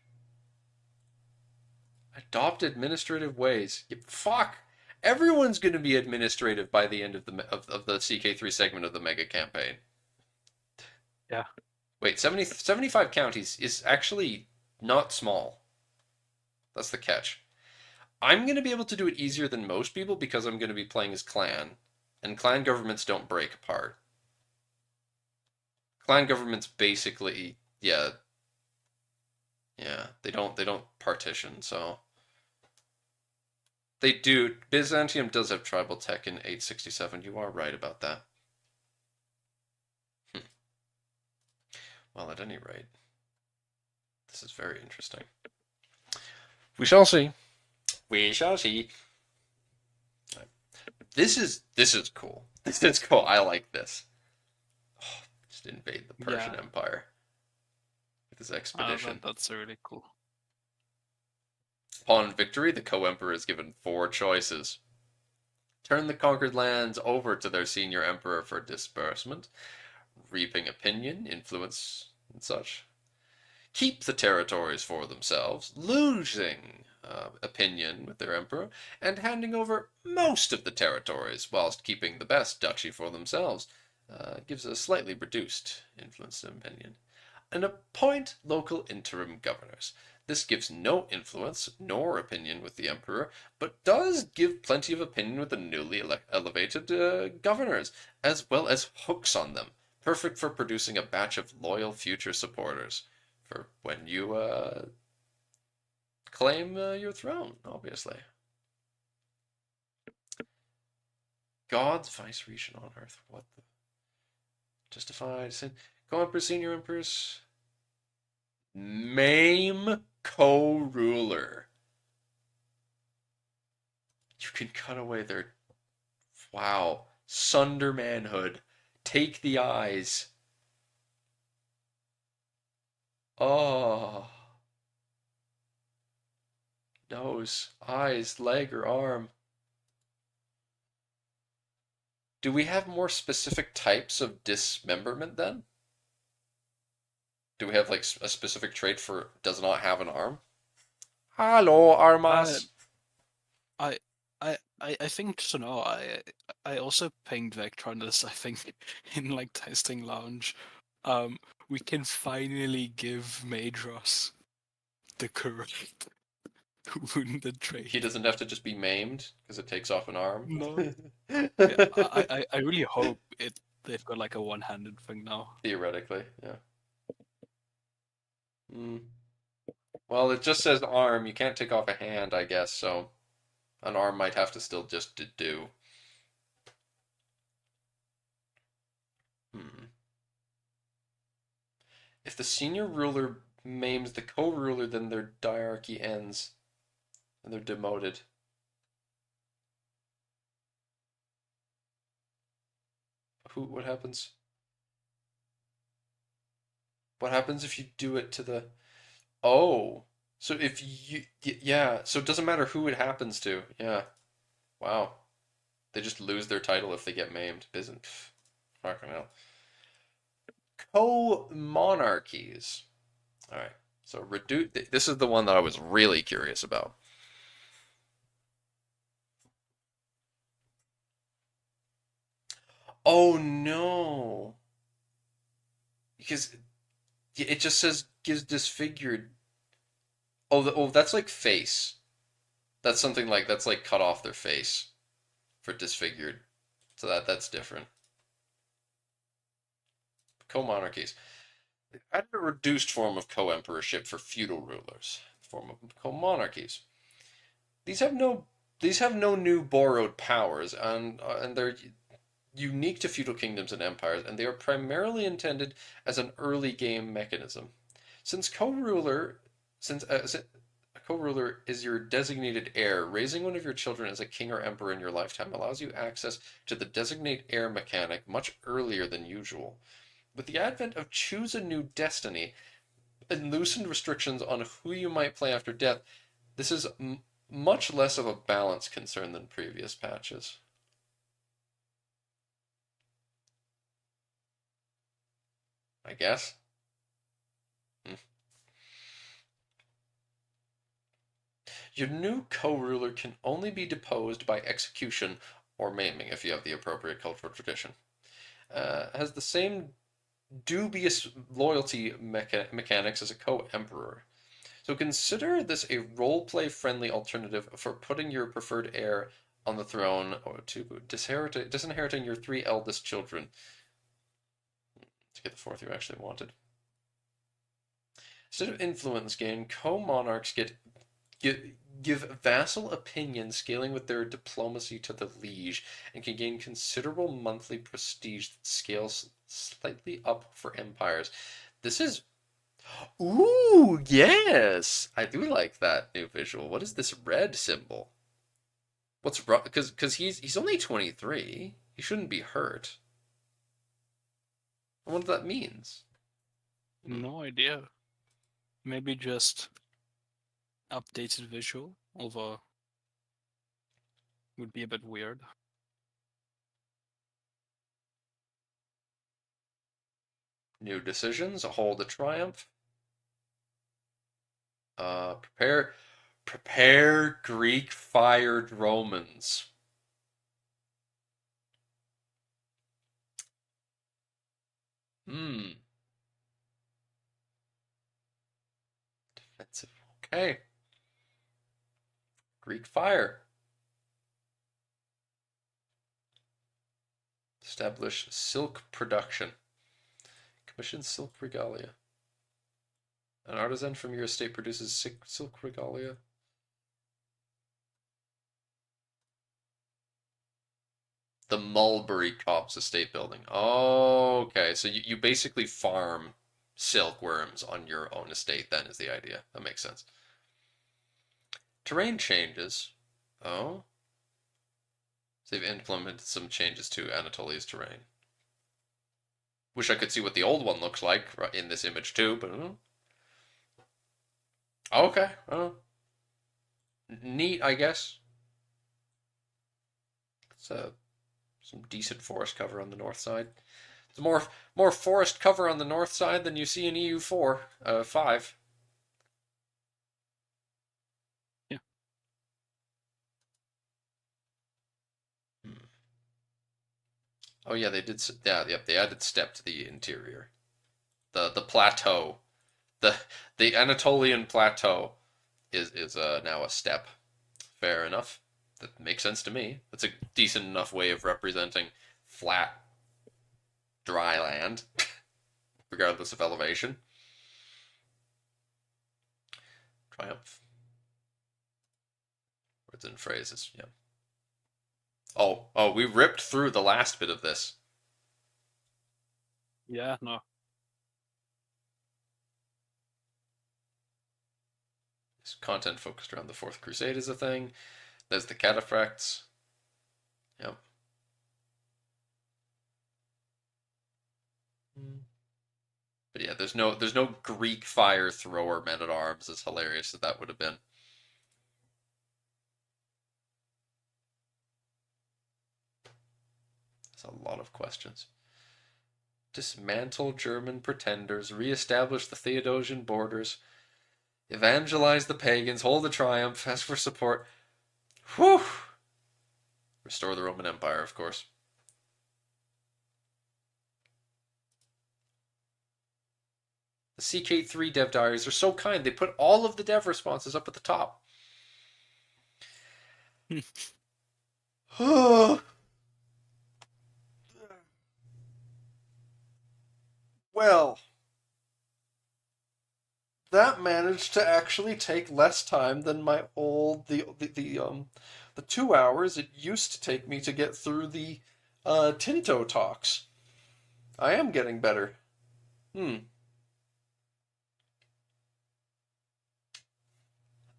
Adopt administrative ways. Fuck. Everyone's going to be administrative by the end of the CK3 segment of the mega campaign. Yeah. Wait, 75 counties is actually not small. That's the catch. I'm going to be able to do it easier than most people because I'm going to be playing as clan, and clan governments don't break apart. Clan governments basically, yeah, they don't partition, so they do. Byzantium does have tribal tech in 867. You are right about that. Well, at any rate, this is very interesting. We shall see. We shall see. This is cool. This is cool. I like this. Oh, just invade the Persian Yeah. Empire with this expedition. That's really cool. Upon victory, the co-emperor is given 4 choices. Turn the conquered lands over to their senior emperor for disbursement, reaping opinion, influence, and such. Keep the territories for themselves, losing opinion with their emperor, and handing over most of the territories whilst keeping the best duchy for themselves. Gives a slightly reduced influence and opinion. And appoint local interim governors. This gives no influence nor opinion with the emperor, but does give plenty of opinion with the newly elevated governors, as well as hooks on them, perfect for producing a batch of loyal future supporters for when you claim your throne, obviously. God's vice regent on earth. What the? Justified sin. Co-emperor, senior empress. Maim co-ruler. You can cut away their. Wow. Sunder manhood. Take the eyes. Oh. Nose, eyes, leg, or arm. Do we have more specific types of dismemberment then? Do we have like a specific trait for does not have an arm? Hello, Uh, Armas. I I think so. No, I also pinged Vector on this. I think in like testing lounge, we can finally give Madros the correct wounded He trait. doesn't have to just be maimed because it takes off an arm. No. Yeah, I really hope they've got like a one-handed thing now. Theoretically, yeah. Mm. Well, it just says arm. You can't take off a hand, I guess, so an arm might have to still just do. Hmm. If the senior ruler maims the co-ruler, then their diarchy ends and they're demoted. What happens? What happens if you do it to the... Oh, so if yeah, so it doesn't matter who it happens to. Yeah. Wow. They just lose their title if they get maimed. Isn't fucking hell. Co-monarchies. All right. So reduce. This is the one that I was really curious about. Oh no. Because it just says gives disfigured. Oh, that's like face. That's something like that's like cut off their face for disfigured. So that's different. Co-monarchies. Added a reduced form of co-emperorship for feudal rulers, form of co-monarchies. These have no these have no new borrowed powers, and they're unique to feudal kingdoms and empires, and they are primarily intended as an early game mechanism. Since co-ruler, since a co-ruler is your designated heir, raising one of your children as a king or emperor in your lifetime allows you access to the designate heir mechanic much earlier than usual. With the advent of Choose a New Destiny and loosened restrictions on who you might play after death, this is much less of a balance concern than previous patches. I guess. Hmm. Your new co-ruler can only be deposed by execution or maiming if you have the appropriate cultural tradition. Has the same dubious loyalty mechanics as a co-emperor. So consider this a roleplay friendly alternative for putting your preferred heir on the throne or to disinheriting your three eldest children to get the fourth you actually wanted. Instead of influence gain, co-monarchs give vassal opinion scaling with their diplomacy to the liege and can gain considerable monthly prestige that scales slightly up for empires. This is... Ooh, yes! I do like that new visual. What is this red symbol? What's wrong? Because he's only 23. He shouldn't be hurt. I wonder what that means. No idea. Maybe just updated visual, although would be a bit weird. New decisions, a hold a triumph. Prepare Greek fired Romans. Hmm. Defensive. Okay. Greek fire. Establish silk production. Commission silk regalia. An artisan from your estate produces silk regalia. The Mulberry Copse estate building. Oh, okay. So you basically farm silkworms on your own estate, then, is the idea. That makes sense. Terrain changes. Oh. So they've implemented some changes to Anatolia's terrain. Wish I could see what the old one looks like in this image too, but okay. Neat, I guess. It's some decent forest cover on the north side. It's more forest cover on the north side than you see in EU4, 5. Yeah. Hmm. Oh yeah, they did. Yeah, yep. They added step to the interior. The plateau, the Anatolian plateau. is now a step. Fair enough. That makes sense to me. That's a decent enough way of representing flat, dry land, regardless of elevation. Triumph. Words and phrases. Yeah. Oh, we ripped through the last bit of this. Yeah, no. This content focused around the Fourth Crusade is a thing. There's the cataphracts. Yep. But yeah, there's no Greek fire thrower men at arms. As hilarious as that would have been. That's a lot of questions. Dismantle German pretenders, re-establish the Theodosian borders, evangelize the pagans, hold a triumph, ask for support. Whew! Restore the Roman Empire, of course. The CK3 dev diaries are so kind. They put all of the dev responses up at the top. Well, that managed to actually take less time than my old the 2 hours it used to take me to get through the Tinto talks. I am getting better. Hmm.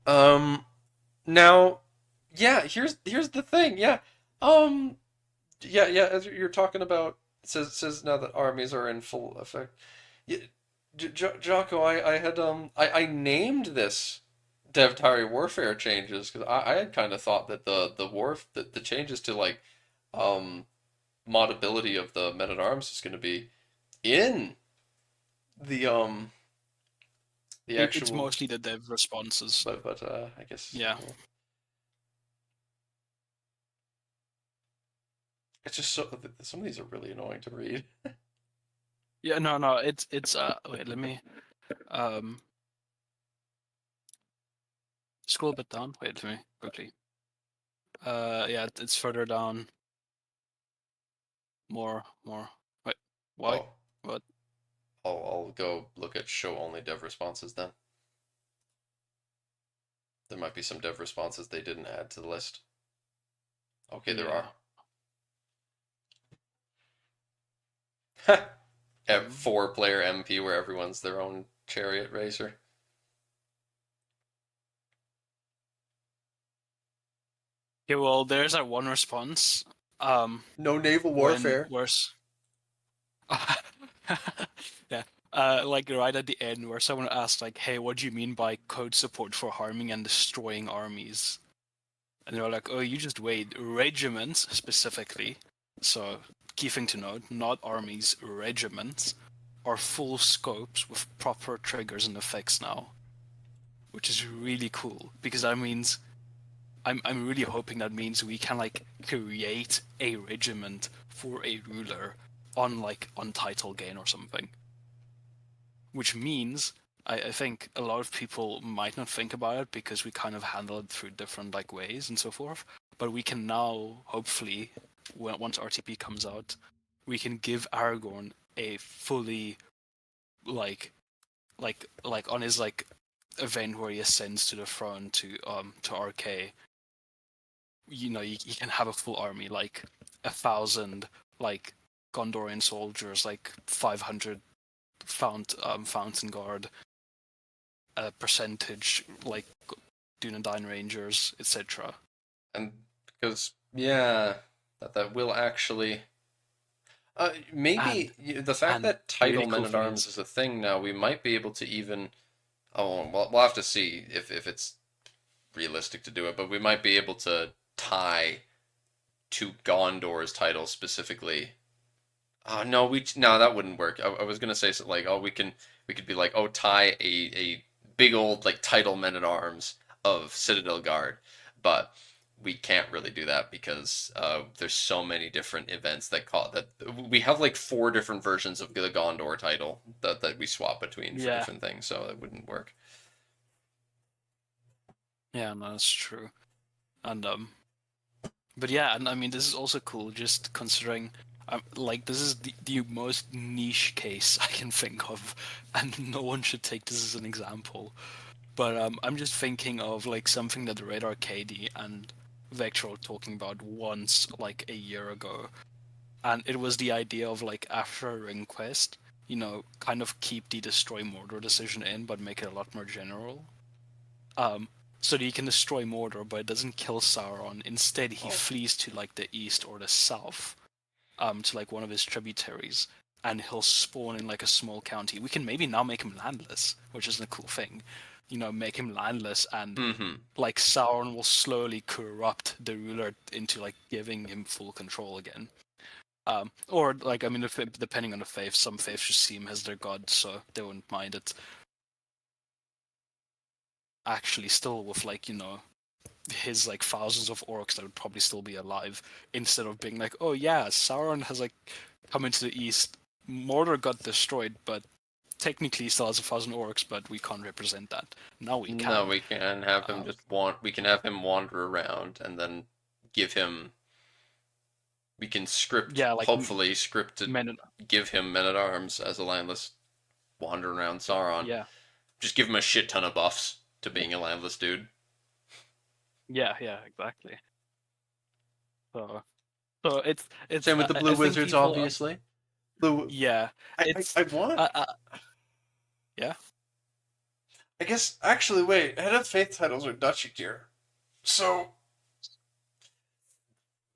Um. Now, yeah. Here's the thing. Yeah. Um. Yeah. Yeah. As you're talking about, it says now that armies are in full effect. Yeah, Jocko, I named this Devtari warfare changes because I had kind of thought that the changes to like um modability of the men at arms is going to be in the the It's actual, mostly the dev responses. but I guess Yeah. yeah. It's just so some of these are really annoying to read. Yeah, no, it's wait, let me um scroll a bit down. Wait, let me quickly. Yeah, it's further down. More. Wait, why? Oh, What? I'll go look at show only dev responses then. There might be some dev responses they didn't add to the list. Okay, there Yeah. are. Four-player MP where everyone's their own chariot racer. Okay, well, there's that one response. No naval When warfare. where's yeah, like right at the end where someone asked like, "Hey, what do you mean by code support for harming and destroying armies?" And they were like, "Oh, you just wait. Regiments specifically. So, key thing to note: not armies, regiments are full scopes with proper triggers and effects now, which is really cool because that means I'm really hoping that means we can like create a regiment for a ruler on like on title gain or something. Which means I think a lot of people might not think about it because we kind of handle it through different like ways and so forth. But we can now hopefully once RTP comes out, we can give Aragorn a fully like like on his like event where he ascends to the throne to RK, you know, you can have a full army, like 1,000 like Gondorian soldiers, like 500 Fountain Guard, a percentage like Dunedain Rangers, etc. And because, yeah, that will actually. And Maybe the fact and that the title really men cool at thing arms is, is a thing now, we might be able to even. Oh, well, we'll have to see if it's realistic to do it, but we might be able to tie to Gondor's title specifically. Oh no, no, that wouldn't work. I was gonna say something like, oh, we could be like, oh, tie a big old like title men at arms of Citadel Guard, but we can't really do that because there's so many different events that call that we have like four different versions of the Gondor title that we swap between for yeah, different things, so it wouldn't work. Yeah, no, that's true. And but yeah, and I mean, this is also cool, just considering, like, this is the most niche case I can think of, and no one should take this as an example. But I'm just thinking of like something that Red Arcady and Vector were talking about once, like a year ago, and it was the idea of like after a ring quest, kind of keep the destroy Mordor decision in, but make it a lot more general. Um, so that he can destroy Mordor, but it doesn't kill Sauron. Instead, he Oh, flees to like the east or the south, to like one of his tributaries, and he'll spawn in like a small county. We can maybe now make him landless, which is a cool thing. Make him landless, and mm-hmm. like Sauron will slowly corrupt the ruler into like giving him full control again. Or like I mean, if depending on the faith, some faiths just see him as their god, so they wouldn't mind it. Actually, still with like his like thousands of orcs that would probably still be alive, instead of being like, oh yeah, Sauron has like come into the east. Mordor got destroyed, but technically he still has 1,000 orcs, but we can't represent that. Now we No, can. we can have him Um, just want. We can have him wander around, and then give him. We can script, yeah, like hopefully, script to men. give him men at arms as a landless wandering around Sauron. Yeah, Just give him a shit ton of buffs to being a landless dude. yeah, exactly. So it's Same with the I blue think wizards, people obviously. Blue. yeah, it's I want. uh, uh, yeah. I guess actually, wait. Head of faith titles are duchy tier. So,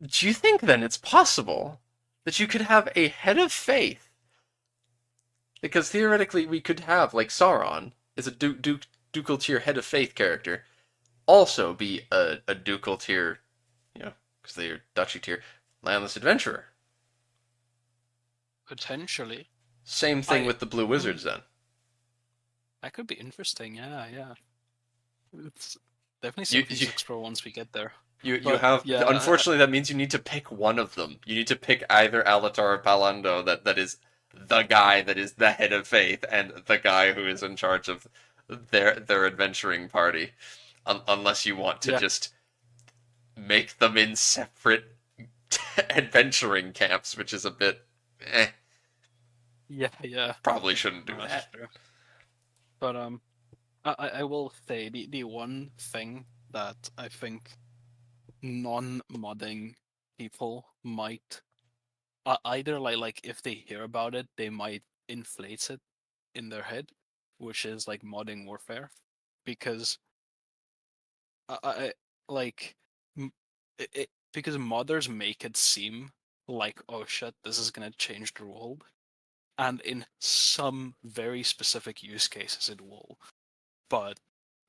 do you think then it's possible that you could have a head of faith? Because theoretically, we could have like Sauron is a ducal tier head of faith character, also be a ducal tier, because they are duchy tier landless adventurer. Potentially. Same thing I with the blue hmm, wizards then. that could be interesting. Yeah. It's definitely You something you to explore once we get there. you But have yeah, unfortunately that means you need to pick one of them. You need to pick either Alatar or Palando that is the guy that is the head of faith and the guy who is in charge of their adventuring party. Unless you want to yeah, just make them in separate adventuring camps, which is a bit yeah. probably shouldn't do No, that's that. true. But I will say the one thing that I think non-modding people might either like if they hear about it, they might inflate it in their head, which is like modding warfare, because I like m- because modders make it seem like, oh shit, this is gonna change the world, and in some very specific use cases it will, but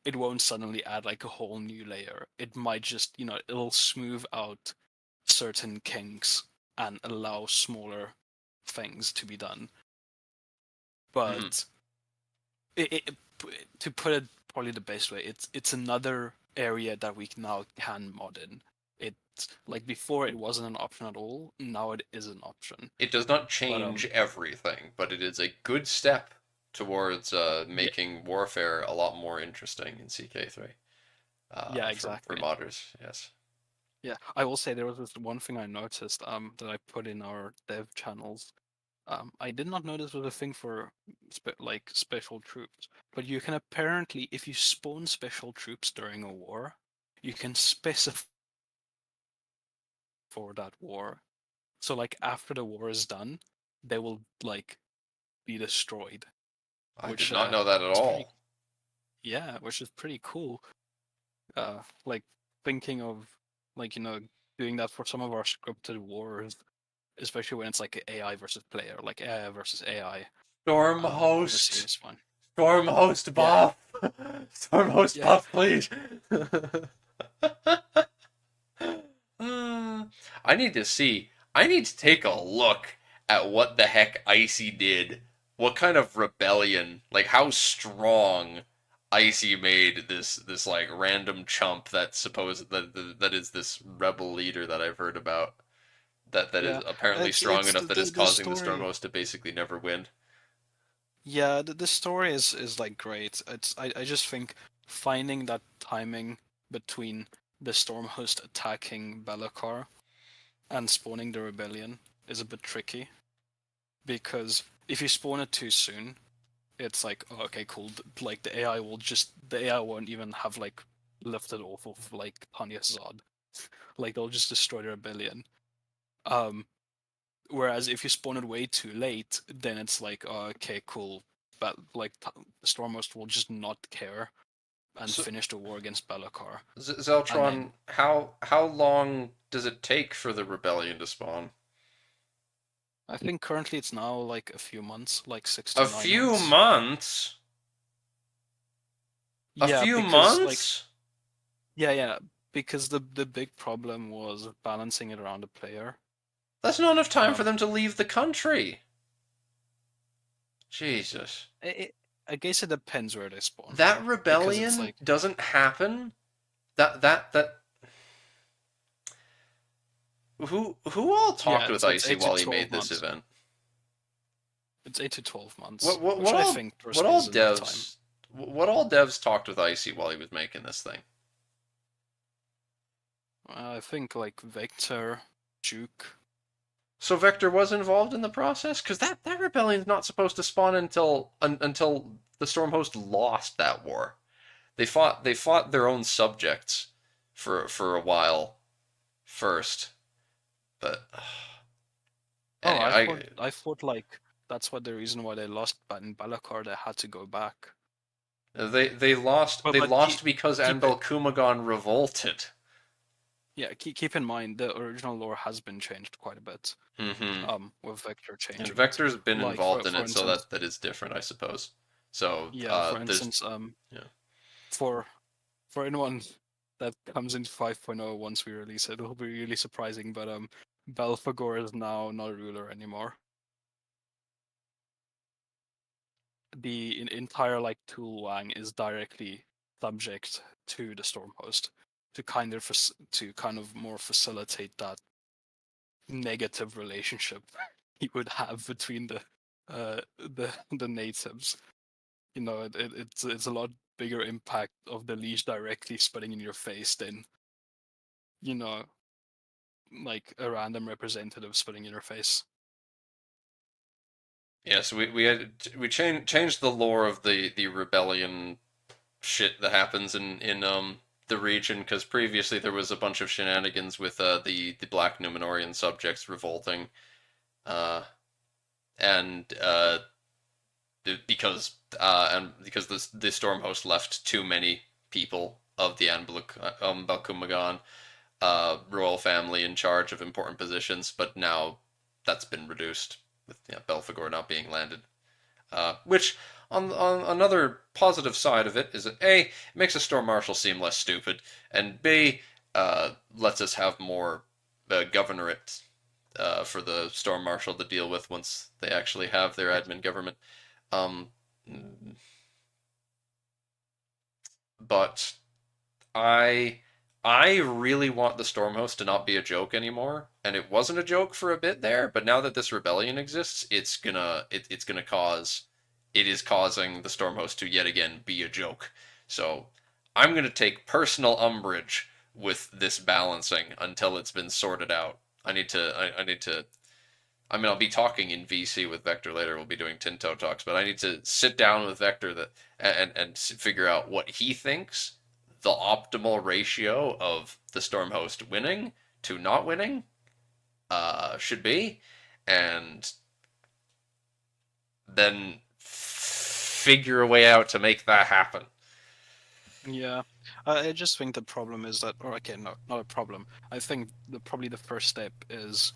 it won't suddenly add like a whole new layer. It might just, it'll smooth out certain kinks and allow smaller things to be done. Mm-hmm. But it to put it probably the best way, it's another area that we now can mod in. It's like before it wasn't an option at all. Now it is an option. It does not But change everything, but it is a good step towards yeah, making warfare a lot more interesting in CK3 yeah, for exactly. modders. Yes. Yeah, I will say there was this one thing I noticed that I put in our dev channels. I did not know this was a thing for like special troops, but you can apparently, if you spawn special troops during a war, you can specify for that war. So like after the war is done, they will like be destroyed, I did which not know that at is pretty, all. yeah, which is pretty cool. Like thinking of like doing that for some of our scripted wars, especially when it's like AI versus player, like AI versus AI. Obviously Stormhost, it's fun. Stormhost Yeah, buff, Stormhost yeah, buff, please. Hmm, I need to see. I need to take a look at what the heck Icy did. What kind of rebellion? Like how strong Icy made this like random chump that that is this rebel leader that I've heard about. That is yeah. apparently strong It's enough that is the causing the story. Stormhost to basically never win. Yeah, the story is like great. I just think finding that timing between the Stormhost attacking Be'lakor and spawning the rebellion is a bit tricky, because if you spawn it too soon, it's like, oh, okay, cool. Like the AI won't even have like lifted off of like Tanya's Zod. Like they'll just destroy the rebellion. Um, Whereas if you spawn it way too late, then it's like, oh, okay, cool. But like the Stormhost will just not care and So, finish the war against Be'lakor. And then Zeltron, how long does it take for the rebellion to spawn? I think currently it's now like a few months, like six A to nine few months. months? A Yeah, few because like months? yeah, because the big problem was balancing it around the player. That's not enough time for Um, them to leave the country. Jesus. it, I guess it depends where they spawn, That because it's rebellion like, doesn't happen. That who all yeah, talked with it's Icy eight to while he 12 made this months. event? It's 8 to 12 months, What which I think what personally all is enough time. devs talked with Icy while he was making this thing? I think like Vector, Juke. So Vector was involved in the process, because that rebellion's not supposed to spawn until the Stormhost lost that war. They fought their own subjects for a while first, but Oh, anyway, I thought like that's what the reason why they lost, but in Be'lakor they had to go back. they lost But they but lost because keep Anbel Kumagon revolted. yeah, keep in mind the original lore has been changed quite a bit. Hmm. With Vector And changing it. Vector's been Like involved in for it, so instance, that is different, I suppose. So yeah, for there's instance, yeah. for for anyone that comes into 5.0 once we release it, it'll be really surprising. But Belphegor is now not a ruler anymore. The entire like Tool Wang is directly subject to the Stormhost to kind of more facilitate that negative relationship he would have between the natives. You know, it's a lot bigger impact of the leash directly spitting in your face than, you know, like a random representative spitting in your face. Yeah, so we changed the lore of the rebellion shit that happens in the region, because previously there was a bunch of shenanigans with the Black Numenorian subjects revolting, uh and because the Stormhost left too many people of the Balkumagan royal family in charge of important positions, but now that's been reduced with Belphegor not being landed. Which, on another positive side of it, is that A, it makes a Storm Marshal seem less stupid, and B, lets us have more governorate for the Storm Marshal to deal with once they actually have their admin government. Um, but I I really want the Stormhost to not be a joke anymore, and it wasn't a joke for a bit there. But now that this rebellion exists, it's gonna cause it is causing the Stormhost to yet again be a joke. So I'm gonna take personal umbrage with this balancing until it's been sorted out. I need to. I mean, I'll be talking in VC with Vector later. We'll be doing Tinto talks, but I need to sit down with Vector and figure out what he thinks the optimal ratio of the Stormhost winning to not winning should be, and then figure a way out to make that happen. Yeah, I just think the problem is that, or okay, no, not a problem. I think probably the first step is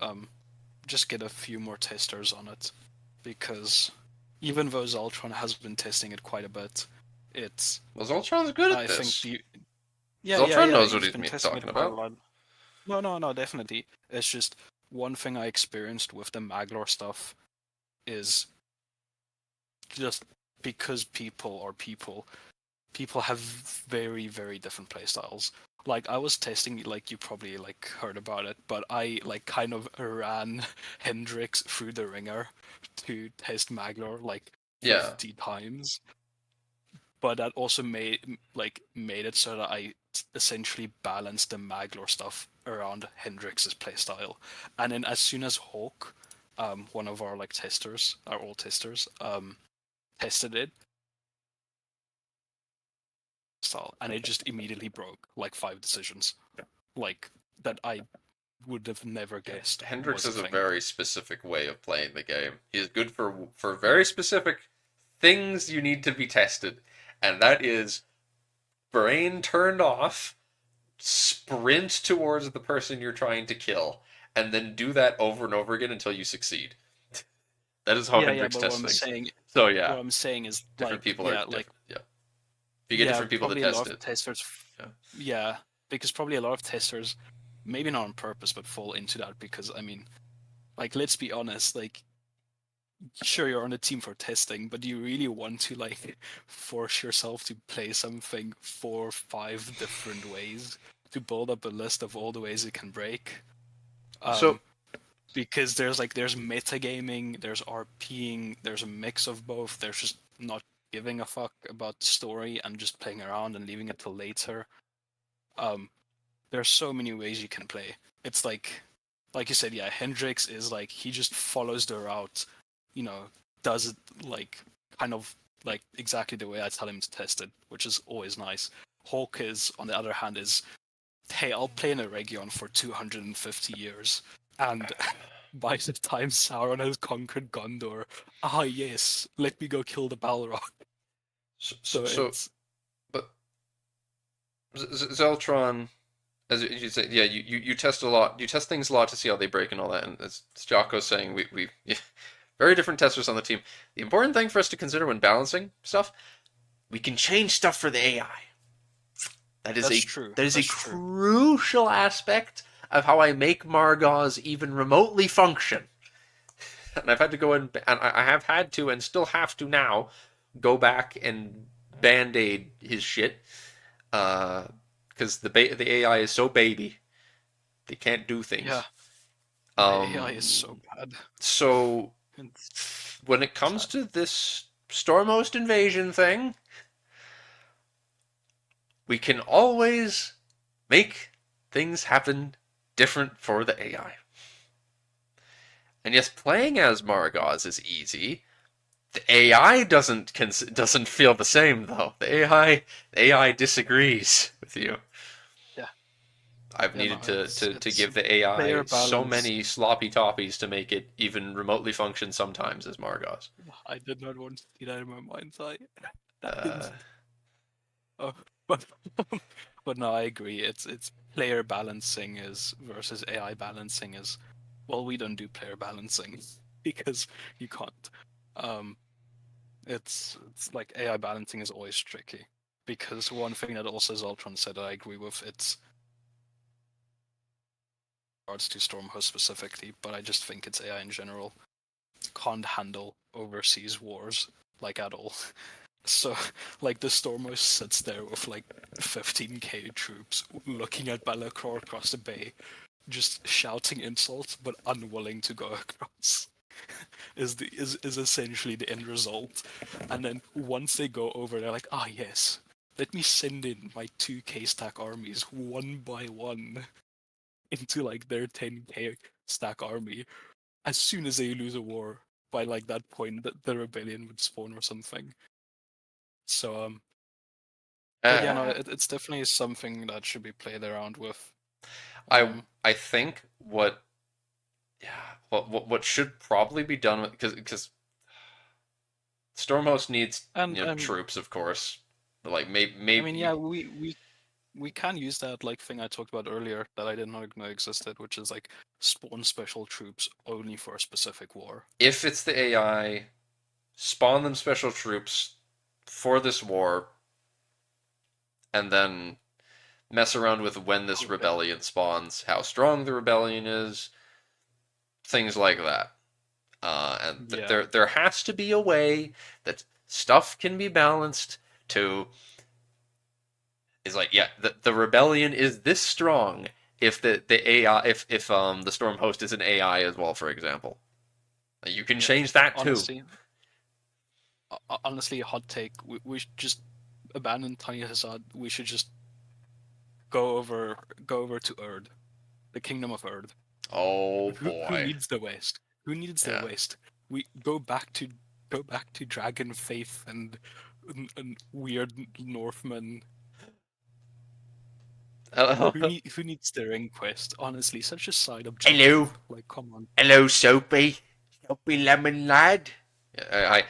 um, just get a few more testers on it, because even though Zoltron has been testing it quite a bit, it's Well, Zoltron's good at I think this. the yeah Zoltron knows what he's he's been testing it talking quite a about. lot. No, definitely. It's just one thing I experienced with the Maglor stuff is just because people have very different playstyles. Like I was testing, like you probably like heard about it, but I like kind of ran Hendrix through the ringer to test Maglor like Yeah. 50 times. but that also made it so that I essentially balanced the Maglor stuff around Hendrix's playstyle. And then as soon as Hawk, one of our like testers, our old testers, tested it, style, and it just immediately broke like 5 decisions, like that I would have never guessed Hendrix was a has a thing. very specific way of playing the game. He's good for very specific things you need to be tested, and that is brain turned off, sprint towards the person you're trying to kill, and then do that over and over again until you succeed. That is how Yeah, Hendrix but what tests I'm things. saying, So yeah, what I'm saying is different like, people are yeah, like, different. Yeah, if you get yeah, different people to probably a lot test of it. testers, Yeah. yeah, because probably a lot of testers, maybe not on purpose, but fall into that because I mean, like, let's be honest, like, sure you're on a team for testing, but do you really want to like force yourself to play something 4 or 5 different ways to build up a list of all the ways it can break? So Because there's metagaming, there's RPing, there's a mix of both. There's just not giving a fuck about the story and just playing around and leaving it till later. Um, there's so many ways you can play. It's like you said, yeah, Hendrix is like he just follows the route, you know, does it like kind of like exactly the way I tell him to test it, which is always nice. Hawk is, on the other hand, is hey, I'll play in a region for 250 years, and by the time Sauron has conquered Gondor, ah yes, let me go kill the Balrog. so, so, So so it's but Zeltron, as you say, yeah, you test a lot. You test things a lot to see how they break and all that. And as Jocko's saying, we yeah, very different testers on the team. The important thing for us to consider when balancing stuff, we can change stuff for the AI. That is that's a true. that is a That's true. crucial aspect of how I make Margaz even remotely function. And I've had to go in, and I have had to, and still have to now, go back and band-aid his shit. Because the AI is so baby, they can't do Yeah, things. the AI is Um, so bad. so It's when it comes sad. to this Stormhost invasion thing, we can always make things happen different for the AI. And yes, playing as Margaz is easy. The AI doesn't feel the same though. The AI disagrees with you. Yeah, I've yeah, no, needed to it's give the player AI so balance. many sloppy toppies to make it even remotely function sometimes as Margaz. I did not want to see that in my mind's eye. That Uh, is, oh, but but no, I agree. It's player balancing is versus AI balancing is. Well, we don't do player balancing because you can't. Um, it's like AI balancing is always tricky because one thing that also Zoltron said I agree with it's regards to Stormhost specifically, but I just think it's AI in general can't handle overseas wars like at all. So, like, the Stormhost sits there with like 15k troops looking at Balakor across the bay, just shouting insults but unwilling to go across. Is essentially the end result. And then once they go over, they're like, ah yes, let me send in my 2k stack armies one by one into like their 10k stack army. As soon as they lose a war, by like that point, the rebellion would spawn or something. So but yeah, no, uh, it's definitely something that should be played around with. I Um, I think what yeah what should probably be done with because Stormhost needs and troops of course. Like I mean, yeah, maybe we can use that like thing I talked about earlier that I did not know existed, which is like spawn special troops only for a specific war. if it's the AI, spawn them special troops for this war, and then mess around with when this Grouping. rebellion spawns, how strong the rebellion is, things like that. And Yeah, there has to be a way that stuff can be balanced to is like yeah the rebellion is this strong if the AI if the storm host is an AI as well, for example, you can yeah. change that too. Honestly, honestly, hot take. We should just abandon Tiny Hazard, we should just go over to Erd, the Kingdom of Erd. Oh Who boy. needs the West? Who needs the Yeah. West? We go back to Dragon Faith and weird Northmen. Who needs the Ring Quest? Honestly, such a side Hello. objective. Like, come on. Hello, Soapy. Soapy Lemon Lad. Yeah,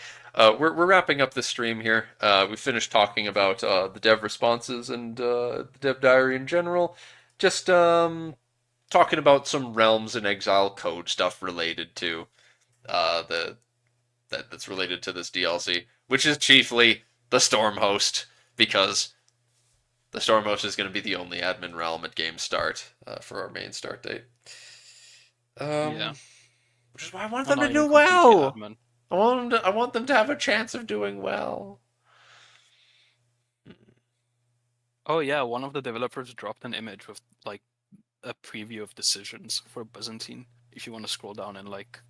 we're wrapping up the stream here. We finished talking about the dev responses and the dev diary in general. Just talking about some Realms in Exile code stuff related to the that's related to this DLC, which is chiefly the Storm Host, because the Storm Host is going to be the only admin realm at game start for our main start date. Yeah, Which is why I want I'm them not to even do completely well. admin. I want them to have a chance of doing well. Oh yeah, one of the developers dropped an image with like a preview of decisions for Byzantine. If you want to scroll down and like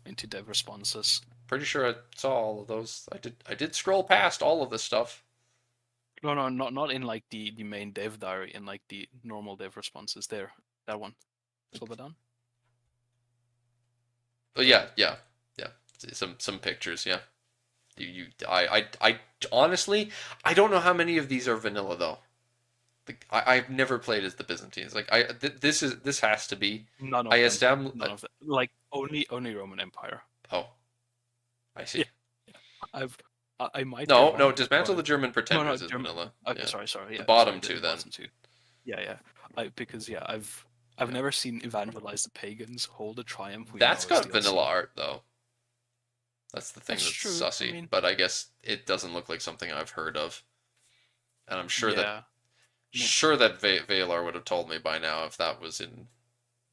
into dev responses. Pretty sure I saw all of those. I did scroll past all of this stuff. No, no, not in like the main dev diary, in like the normal dev responses. There, that one. Scroll it down. But yeah. Some pictures, yeah. I honestly, I don't know how many of these are vanilla though. Like, I've never played as the Byzantines. Like this has to be. None I of them. established. None of them. Like only Roman Empire. Oh, I see. Yeah, I've I might be No, wrong, Dismantle but the German no, no, Pretenders is vanilla. okay, Yeah. sorry, The yeah, bottom sorry, two the then. bottom two. Yeah. Because yeah, I've Yeah. never seen Evangelize the Pagans hold a triumph we That's know as got vanilla DLC. art though. That's the thing That's that's true. I sussy. mean, But I guess it doesn't look like something I've heard of. And I'm sure that yeah. No, Valar would have told me by now if that was in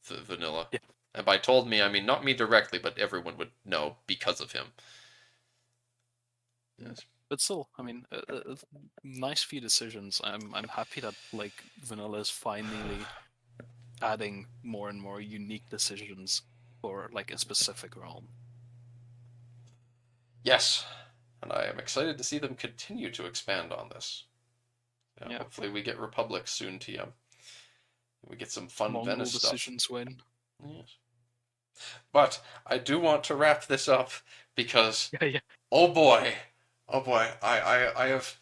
the vanilla. yeah. And by told me, I mean not me directly, but everyone would know because of him. Yes. But still, I mean, nice few decisions. I'm happy that like vanilla is finally adding more and more unique decisions for like a specific realm. Yes. And I am excited to see them continue to expand on this. Yeah. Hopefully we get Republic soon, TM. We get some fun Mongol Venice stuff. decisions win. Yes. But I do want to wrap this up because Yeah. oh boy, I have.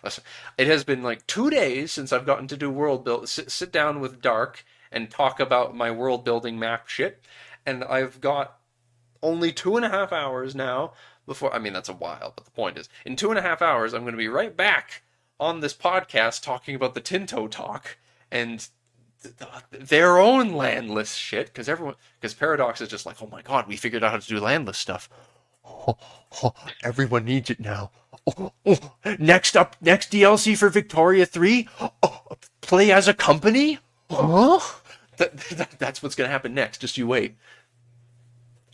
Listen, it has been like 2 days since I've gotten to do world build. Sit down with Dark and talk about my world building map shit, and I've got only 2.5 hours now before. I mean, that's a while, but the point is, in 2.5 hours, I'm going to be right back on this podcast talking about the Tinto talk and their own landless shit, because Paradox is just like, oh my god, we figured out how to do landless stuff. Everyone needs it now. Next DLC for Victoria 3? Play as a company? Huh? That's what's gonna happen next. Just you wait.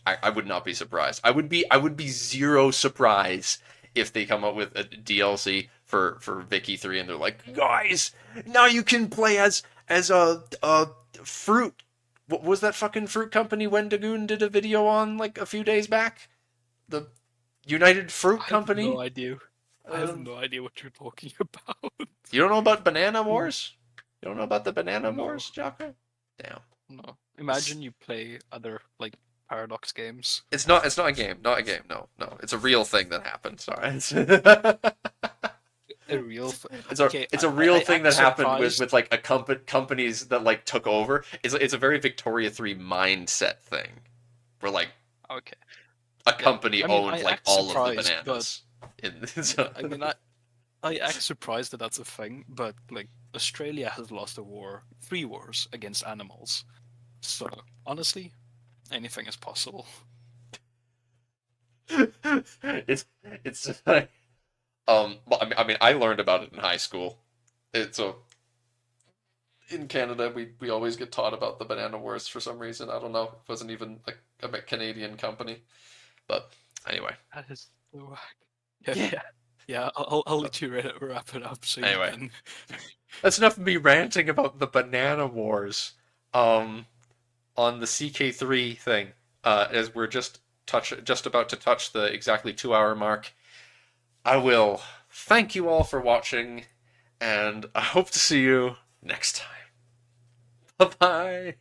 I would not be surprised. I would be zero surprise if they come up with a DLC for Vicky 3 and they're like, guys, now you can play as a fruit. What was that fucking fruit company Wendigoon did a video on like a few days back? The United Fruit Company? I have no idea. I have no idea what you're talking about. You don't know about Banana Wars? You don't know about the Banana No. Wars, Jocko? Damn. No. Imagine you play other like Paradox games. It's not a game. Not a game. No. It's a real thing that happened. Sorry. A real it's a real thing that happened surprised. with like a companies that like took over. It's a very Victoria 3 mindset thing. Where like Okay. a company I mean, owned I like act all of the surprised, bananas. I mean, I act surprised that that's a thing, but like Australia has lost a war, 3 wars against animals. So honestly, anything is possible. it's just like well, I mean I learned about it in high school. It's a in Canada we always get taught about the banana wars for some reason. I don't know. It wasn't even like a Canadian company. But anyway. That is so whack. Yeah. I'll let you wrap it up. So Anyway. you can... That's enough of me ranting about the banana wars. On the CK3 thing. As we're just about to touch the exactly 2 hour mark. I will thank you all for watching, and I hope to see you next time. Bye bye.